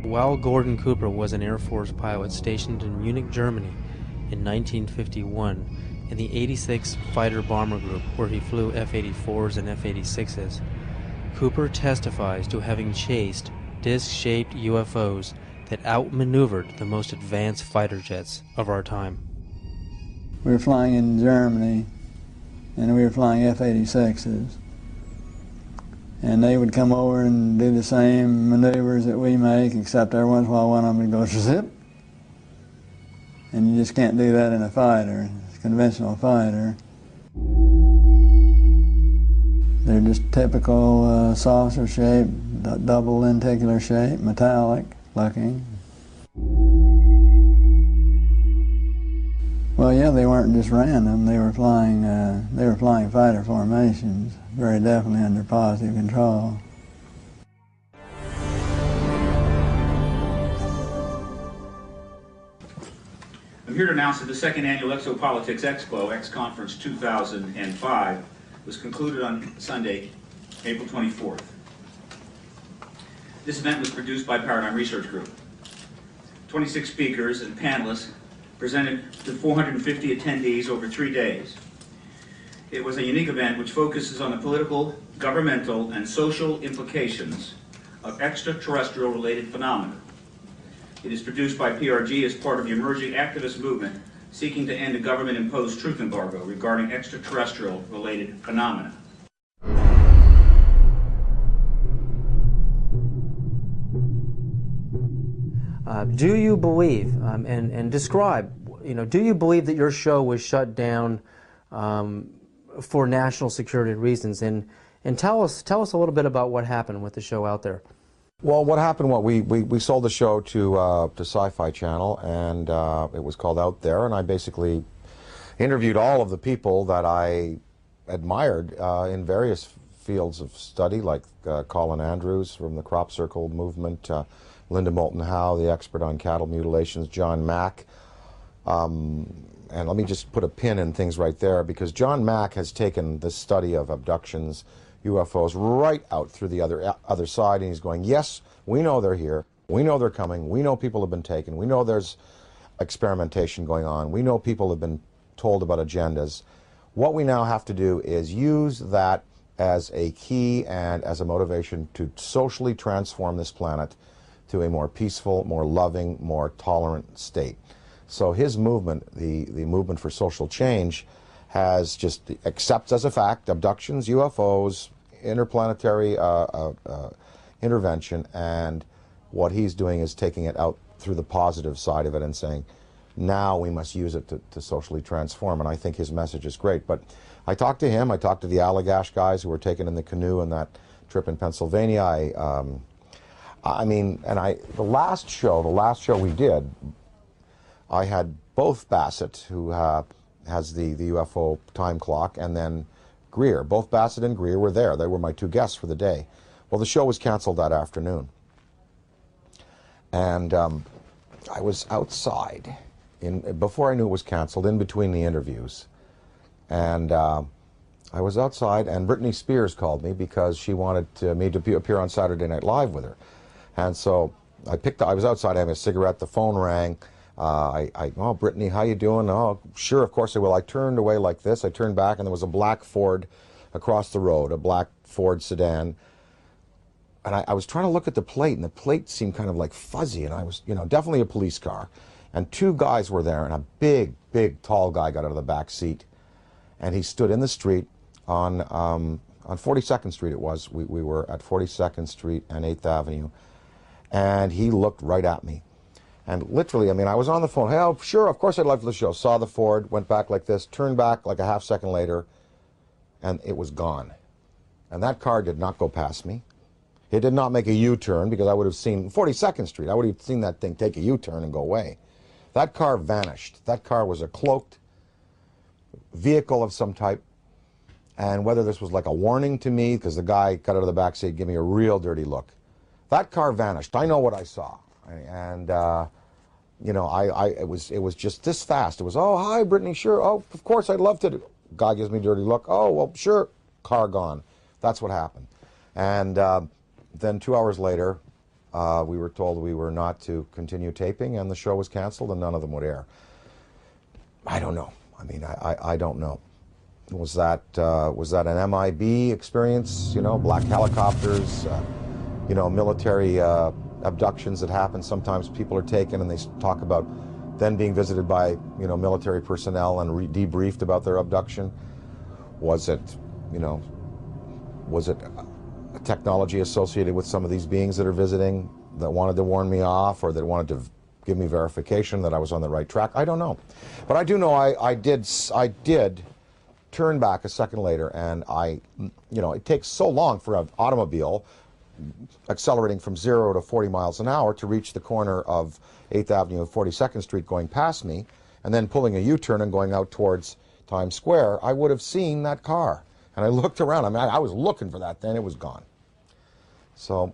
While Gordon Cooper was an Air Force pilot stationed in Munich, Germany in 1951 in the 86th Fighter Bomber Group, where he flew F-84s and F-86s, Cooper testifies to having chased disc-shaped UFOs that outmaneuvered the most advanced fighter jets of our time. We were flying in Germany, and we were flying F-86s. And they would come over and do the same maneuvers that we make, except every once in a while one of them would go zip. And you just can't do that in a fighter, a conventional fighter. They're just typical saucer shape, double lenticular shape, metallic looking. Well, yeah, they weren't just random. They were flying fighter formations, very definitely under positive control. I'm here to announce that the second annual Exopolitics Expo, X-Conference 2005, was concluded on Sunday, April 24th. This event was produced by Paradigm Research Group. 26 speakers and panelists presented to 450 attendees over 3 days. It was a unique event which focuses on the political, governmental, and social implications of extraterrestrial-related phenomena. It is produced by PRG as part of the emerging activist movement seeking to end a government-imposed truth embargo regarding extraterrestrial-related phenomena. Do you believe, and describe, do you believe that your show was shut down for national security reasons? And tell us a little bit about what happened with the show out there. Well, what happened, we sold the show to Sci-Fi Channel, and it was called Out There, and I basically interviewed all of the people that I admired in various fields of study, like Colin Andrews from the Crop Circle movement, Linda Moulton Howe, the expert on cattle mutilations, John Mack. And let me just put a pin in things right there, because John Mack has taken the study of abductions, UFOs, right out through the other side, and he's going, yes, we know they're here, we know they're coming, we know people have been taken, we know there's experimentation going on, we know people have been told about agendas. What we now have to do is use that as a key and as a motivation to socially transform this planet to a more peaceful, more loving, more tolerant state. So his movement, the movement for social change, has just accepts as a fact abductions, UFOs, interplanetary intervention, and what he's doing is taking it out through the positive side of it and saying, now we must use it to socially transform, and I think his message is great. But I talked to him, I talked to the Allagash guys who were taken in the canoe in that trip in Pennsylvania. The last show we did, I had both Bassett, who has the UFO time clock, and then Greer. Both Bassett and Greer were there. They were my two guests for the day. Well, the show was canceled that afternoon. And I was outside, before I knew it was canceled, in between the interviews. And I was outside, and Britney Spears called me because she wanted me to appear on Saturday Night Live with her. And so I was outside having a cigarette, the phone rang. Oh, Brittany, how you doing? Oh, sure, of course I will. I turned away like this. I turned back, and there was a black Ford across the road, a black Ford sedan. And I was trying to look at the plate, and the plate seemed kind of like fuzzy, and I was, definitely a police car. And two guys were there, and a big, big, tall guy got out of the back seat, and he stood in the street on 42nd Street it was. We were at 42nd Street and 8th Avenue, and he looked right at me. And literally, I was on the phone. Hey, oh, sure, of course I'd love the show. Saw the Ford, went back like this, turned back like a half second later, and it was gone. And that car did not go past me. It did not make a U-turn, because I would have seen 42nd Street. I would have seen that thing take a U-turn and go away. That car vanished. That car was a cloaked vehicle of some type. And whether this was like a warning to me, because the guy got out of the back seat, gave me a real dirty look. That car vanished. I know what I saw. And it was just this fast. It was, oh, hi, Brittany, sure. Oh, of course, I'd love to. Guy gives me a dirty look. Oh, well, sure. Car gone. That's what happened. And then 2 hours later, we were told we were not to continue taping, and the show was canceled, and none of them would air. I don't know. I don't know. Was that an MIB experience? Black helicopters, military abductions that happen. Sometimes people are taken and they talk about then being visited by military personnel and debriefed about their abduction. Was it a technology associated with some of these beings that are visiting that wanted to warn me off, or that wanted to give me verification that I was on the right track? I don't know, but I do know I did turn back a second later, and it takes so long for an automobile accelerating from 0 to 40 miles an hour to reach the corner of 8th Avenue and 42nd Street going past me, and then pulling a U-turn and going out towards Times Square. I would have seen that car. And I looked around. I was looking for that then. It was gone. So,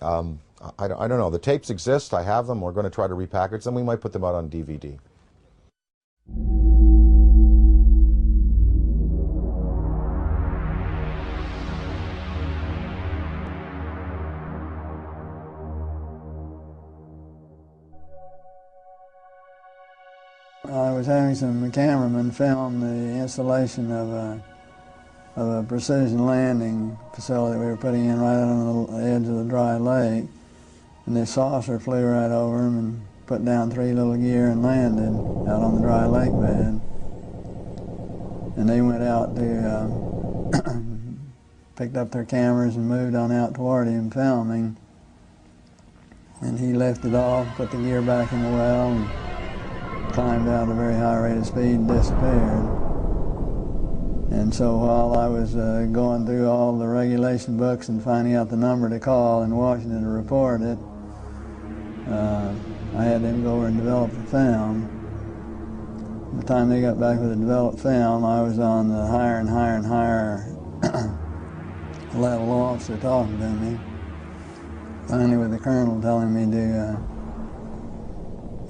I don't know. The tapes exist. I have them. We're going to try to repackage them. We might put them out on DVD. I was having some cameramen film the installation of a of a precision landing facility we were putting in right on the edge of the dry lake. And this saucer flew right over them and put down 3 little gear and landed out on the dry lake bed. And they went out to, picked up their cameras and moved on out toward him filming. And he lifted off, put the gear back in the well, and climbed out at a very high rate of speed and disappeared. And so while I was going through all the regulation books and finding out the number to call in Washington to report it, I had them go over and develop the film. By the time they got back with the developed film, I was on the higher and higher and higher level officer talking to me. Finally with the colonel telling me to,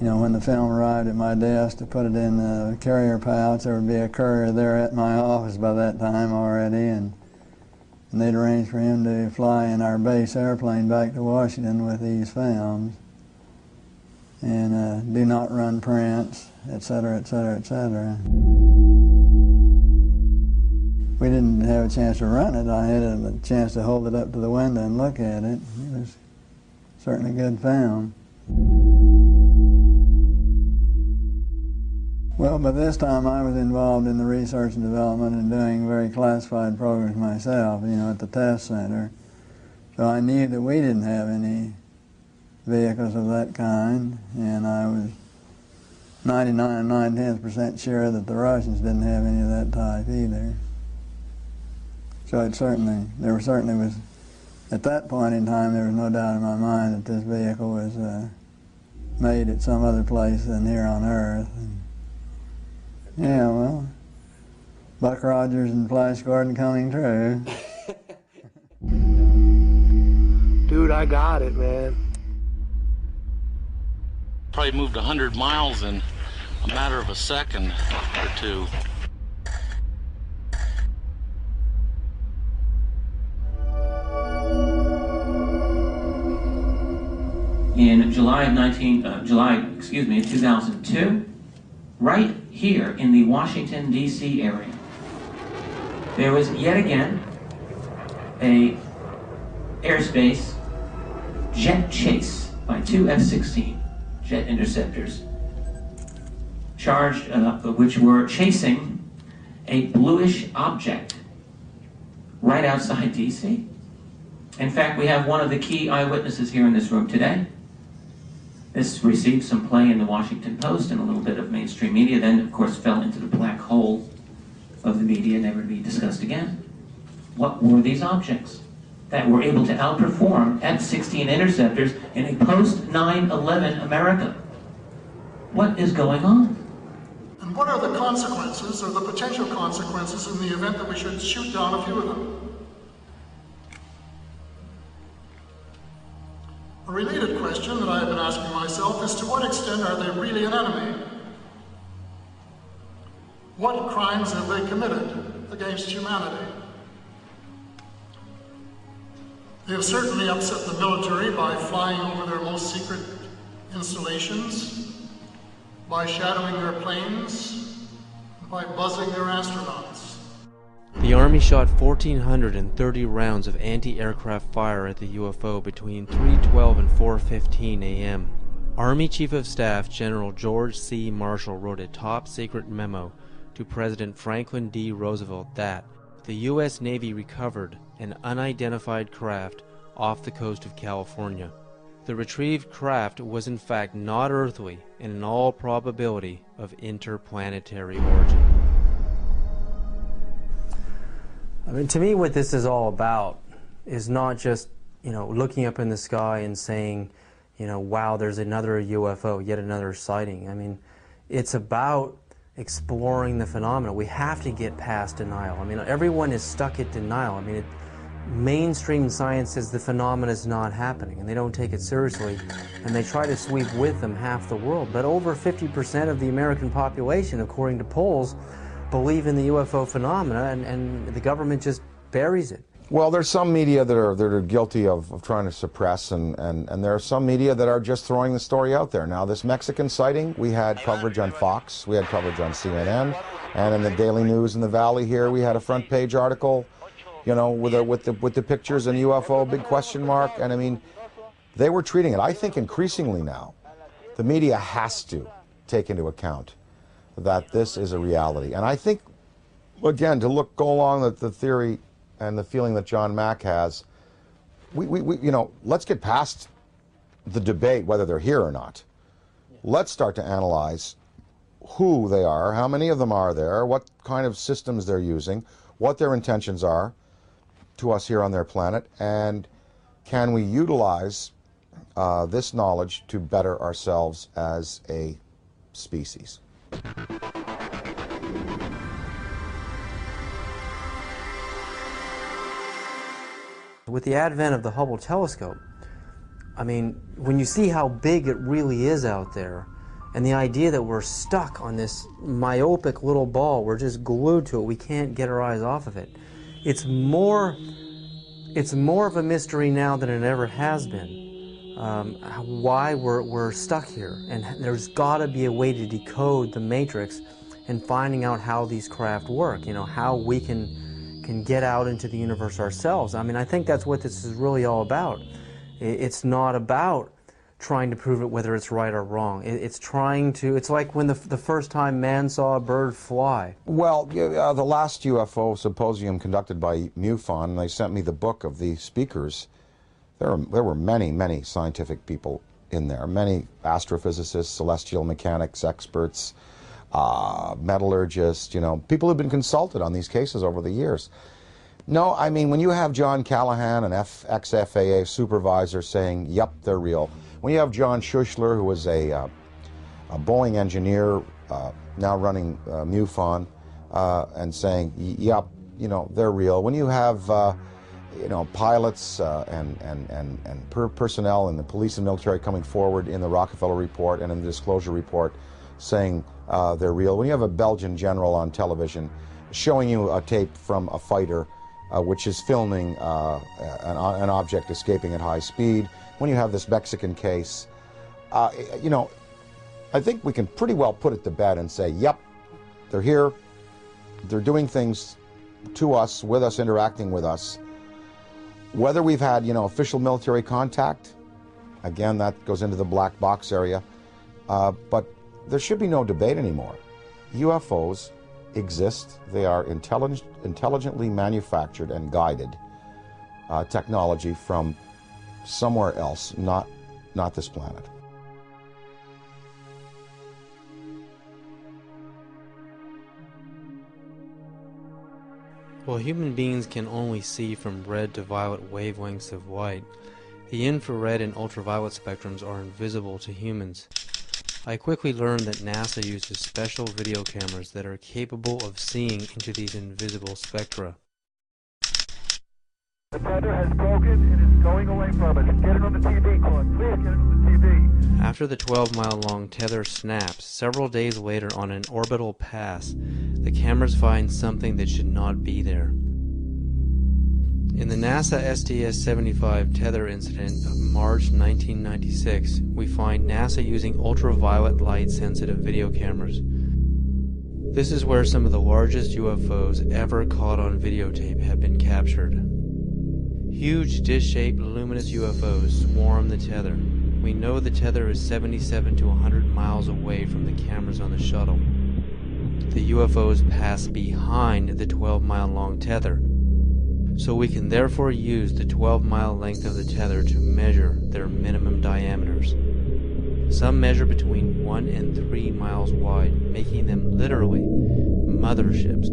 you know, when the film arrived at my desk, to put it in the carrier pouch. There would be a courier there at my office by that time already, and they'd arranged for him to fly in our base airplane back to Washington with these films, and do not run prints, etc., etc., etc. We didn't have a chance to run it. I had a chance to hold it up to the window and look at it. It was certainly good film. Well, by this time I was involved in the research and development and doing very classified programs myself, you know, at the test center. So I knew that we didn't have any vehicles of that kind, and I was 99 9/10% sure that the Russians didn't have any of that type either. So it certainly, at that point in time, there was no doubt in my mind that this vehicle was made at some other place than here on Earth. And yeah, well, Buck Rogers and Flash Gordon coming true. Dude, I got it, man. Probably moved 100 miles in a matter of a second or two. In July of 2002, right here in the Washington, D.C. area, there was yet again a airspace jet chase by 2 F-16 jet interceptors, charged, which were chasing a bluish object right outside D.C. In fact, we have one of the key eyewitnesses here in this room today. This received some play in the Washington Post and a little bit of mainstream media, then of course fell into the black hole of the media, never to be discussed again. What were these objects that were able to outperform F-16 interceptors in a post-9/11 America? What is going on? And what are the consequences, or the potential consequences, in the event that we should shoot down a few of them? A related question that I have been asking myself is, to what extent are they really an enemy? What crimes have they committed against humanity? They have certainly upset the military by flying over their most secret installations, by shadowing their planes, by buzzing their astronauts. The Army shot 1,430 rounds of anti-aircraft fire at the UFO between 3:12 and 4:15 a.m. Army Chief of Staff General George C. Marshall wrote a top-secret memo to President Franklin D. Roosevelt that the U.S. Navy recovered an unidentified craft off the coast of California. The retrieved craft was in fact not earthly and in all probability of interplanetary origin. I mean, to me, what this is all about is not just, looking up in the sky and saying, wow, there's another UFO, yet another sighting. I mean, it's about exploring the phenomena. We have to get past denial. I mean, everyone is stuck at denial. I mean, mainstream science says the phenomena is not happening, and they don't take it seriously, and they try to sweep with them half the world. But over 50% of the American population, according to polls, believe in the UFO phenomena, and the government just buries it. Well, there's some media that are guilty of trying to suppress, and there are some media that are just throwing the story out there. Now, this Mexican sighting, we had coverage on Fox, we had coverage on CNN, And in the Daily News in the Valley here, we had a front page article, you know, with the pictures and UFO, big question mark. And I mean, they were treating it. I think increasingly now, the media has to take into account that this is a reality. And I think, again, to go along with the theory and the feeling that John Mack has, we you know, let's get past the debate whether they're here or not. Let's start to analyze who they are, how many of them are there, what kind of systems they're using, what their intentions are to us here on their planet, and can we utilize this knowledge to better ourselves as a species. With the advent of the Hubble telescope, I mean, when you see how big it really is out there, and the idea that we're stuck on this myopic little ball, we're just glued to it, we can't get our eyes off of it. It's more of a mystery now than it ever has been. Why we're stuck here, and there's got to be a way to decode the matrix and finding out how these craft work, you know, how we can get out into the universe ourselves. I mean, I think that's what this is really all about. It's not about trying to prove it whether it's right or wrong. It's trying to, it's like when the first time man saw a bird fly. Well, the last UFO symposium conducted by MUFON, they sent me the book of the speakers. There were many, many scientific people in there, many astrophysicists, celestial mechanics experts, metallurgists, you know, people who've been consulted on these cases over the years. No, I mean, when you have John Callahan, an ex-FAA supervisor, saying, yep, they're real. When you have John Schuessler, who was a Boeing engineer, now running MUFON, and saying, yep, you know, they're real. When you have, you know, pilots and personnel in the police and military coming forward in the Rockefeller Report and in the Disclosure Report saying they're real. When you have a Belgian general on television showing you a tape from a fighter which is filming an object escaping at high speed, when you have this Mexican case, you know, I think we can pretty well put it to bed and say, yep, they're here, they're doing things to us, with us, interacting with us. Whether we've had, you know, official military contact, again, that goes into the black box area, but there should be no debate anymore. UFOs exist. They are intelligently manufactured and guided technology from somewhere else, not this planet. While human beings can only see from red to violet wavelengths of light, the infrared and ultraviolet spectrums are invisible to humans. I quickly learned that NASA uses special video cameras that are capable of seeing into these invisible spectra. The tether has broken and is going away from us. Get it on the TV, Claude. Please get it on the TV. After the 12-mile-long tether snaps, several days later on an orbital pass, the cameras find something that should not be there. In the NASA STS-75 tether incident of March 1996, we find NASA using ultraviolet light-sensitive video cameras. This is where some of the largest UFOs ever caught on videotape have been captured. Huge dish-shaped luminous UFOs swarm the tether. We know the tether is 77 to 100 miles away from the cameras on the shuttle. The UFOs pass behind the 12-mile-long tether, so we can therefore use the 12-mile length of the tether to measure their minimum diameters. Some measure between 1 and 3 miles wide, making them literally motherships.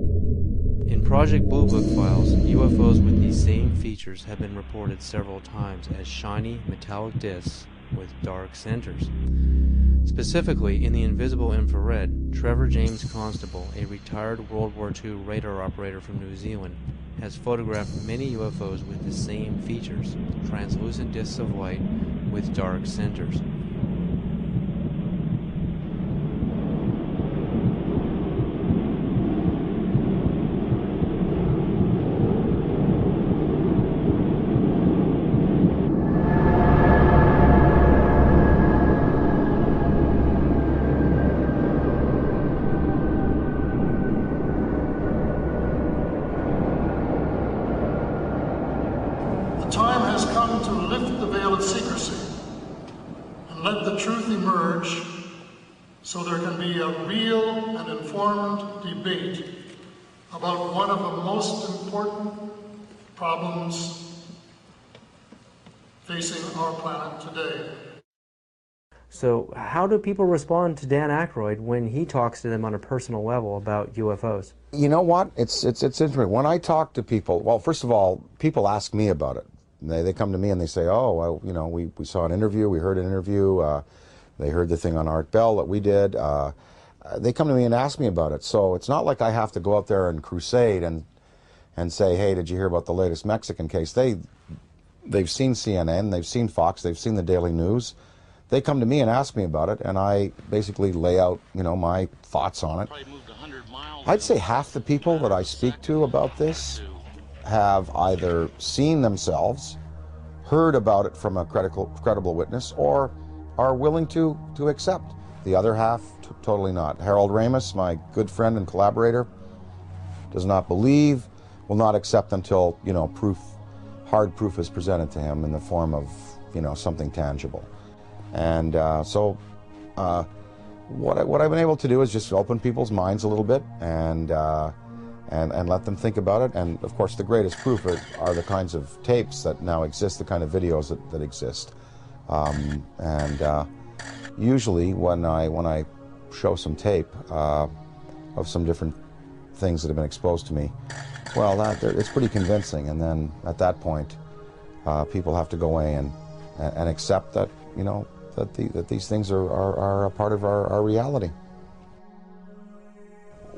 In Project Blue Book files, UFOs with these same features have been reported several times as shiny metallic discs with dark centers. Specifically, in the invisible infrared, Trevor James Constable, a retired World War II radar operator from New Zealand, has photographed many UFOs with the same features, translucent discs of light with dark centers. has come to lift the veil of secrecy and let the truth emerge so there can be a real and informed debate about one of the most important problems facing our planet today. So how do people respond to Dan Aykroyd when he talks to them on a personal level about UFOs? You know what? It's interesting. When I talk to people, well, first of all, people ask me about it. They come to me and they say, oh, well, you know, we saw an interview, we heard an interview, they heard the thing on Art Bell that we did. They come to me and ask me about it. So it's not like I have to go out there and crusade and say, hey, did you hear about the latest Mexican case? They've seen CNN, they've seen Fox, they've seen the Daily News. They come to me and ask me about it, and I basically lay out, you know, my thoughts on it. I'd say half the people that I speak to about this have either seen themselves, heard about it from a credible witness, or are willing to accept. The other half, totally not. Harold Ramis, my good friend and collaborator, does not believe, will not accept until, you know, hard proof is presented to him in the form of, you know, something tangible. And what I've been able to do is just open people's minds a little bit and let them think about it. And of course, the greatest proof are the kinds of tapes that now exist, the kind of videos that exist. Usually, when I show some tape of some different things that have been exposed to me, well, it's pretty convincing. And then at that point, people have to go away and accept that, you know, that these things are a part of our reality.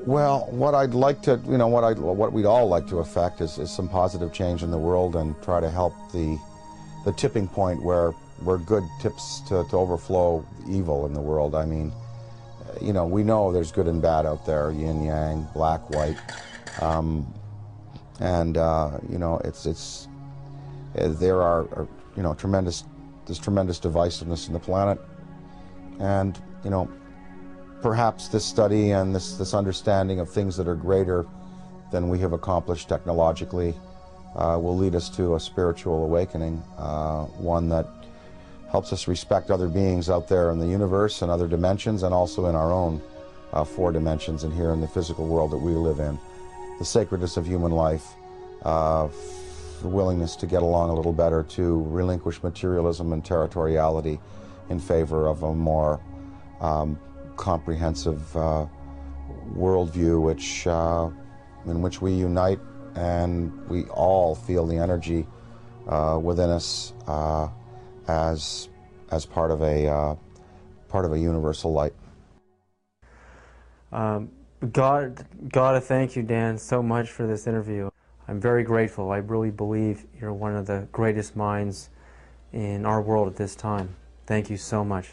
Well, what I'd like to, you know, what we'd all like to affect is some positive change in the world and try to help the tipping point where good tips to overflow evil in the world. I mean, you know, we know there's good and bad out there, yin yang, black, white, you know, there are you know, there's tremendous divisiveness in the planet, and, you know, perhaps this study and this understanding of things that are greater than we have accomplished technologically will lead us to a spiritual awakening, one that helps us respect other beings out there in the universe and other dimensions, and also in our own 4 dimensions and here in the physical world that we live in. The sacredness of human life, the willingness to get along a little better, to relinquish materialism and territoriality in favor of a more comprehensive worldview, in which we unite and we all feel the energy within us as part of a universal light. Gotta thank you, Dan, so much for this interview. I'm very grateful. I really believe you're one of the greatest minds in our world at this time. Thank you so much.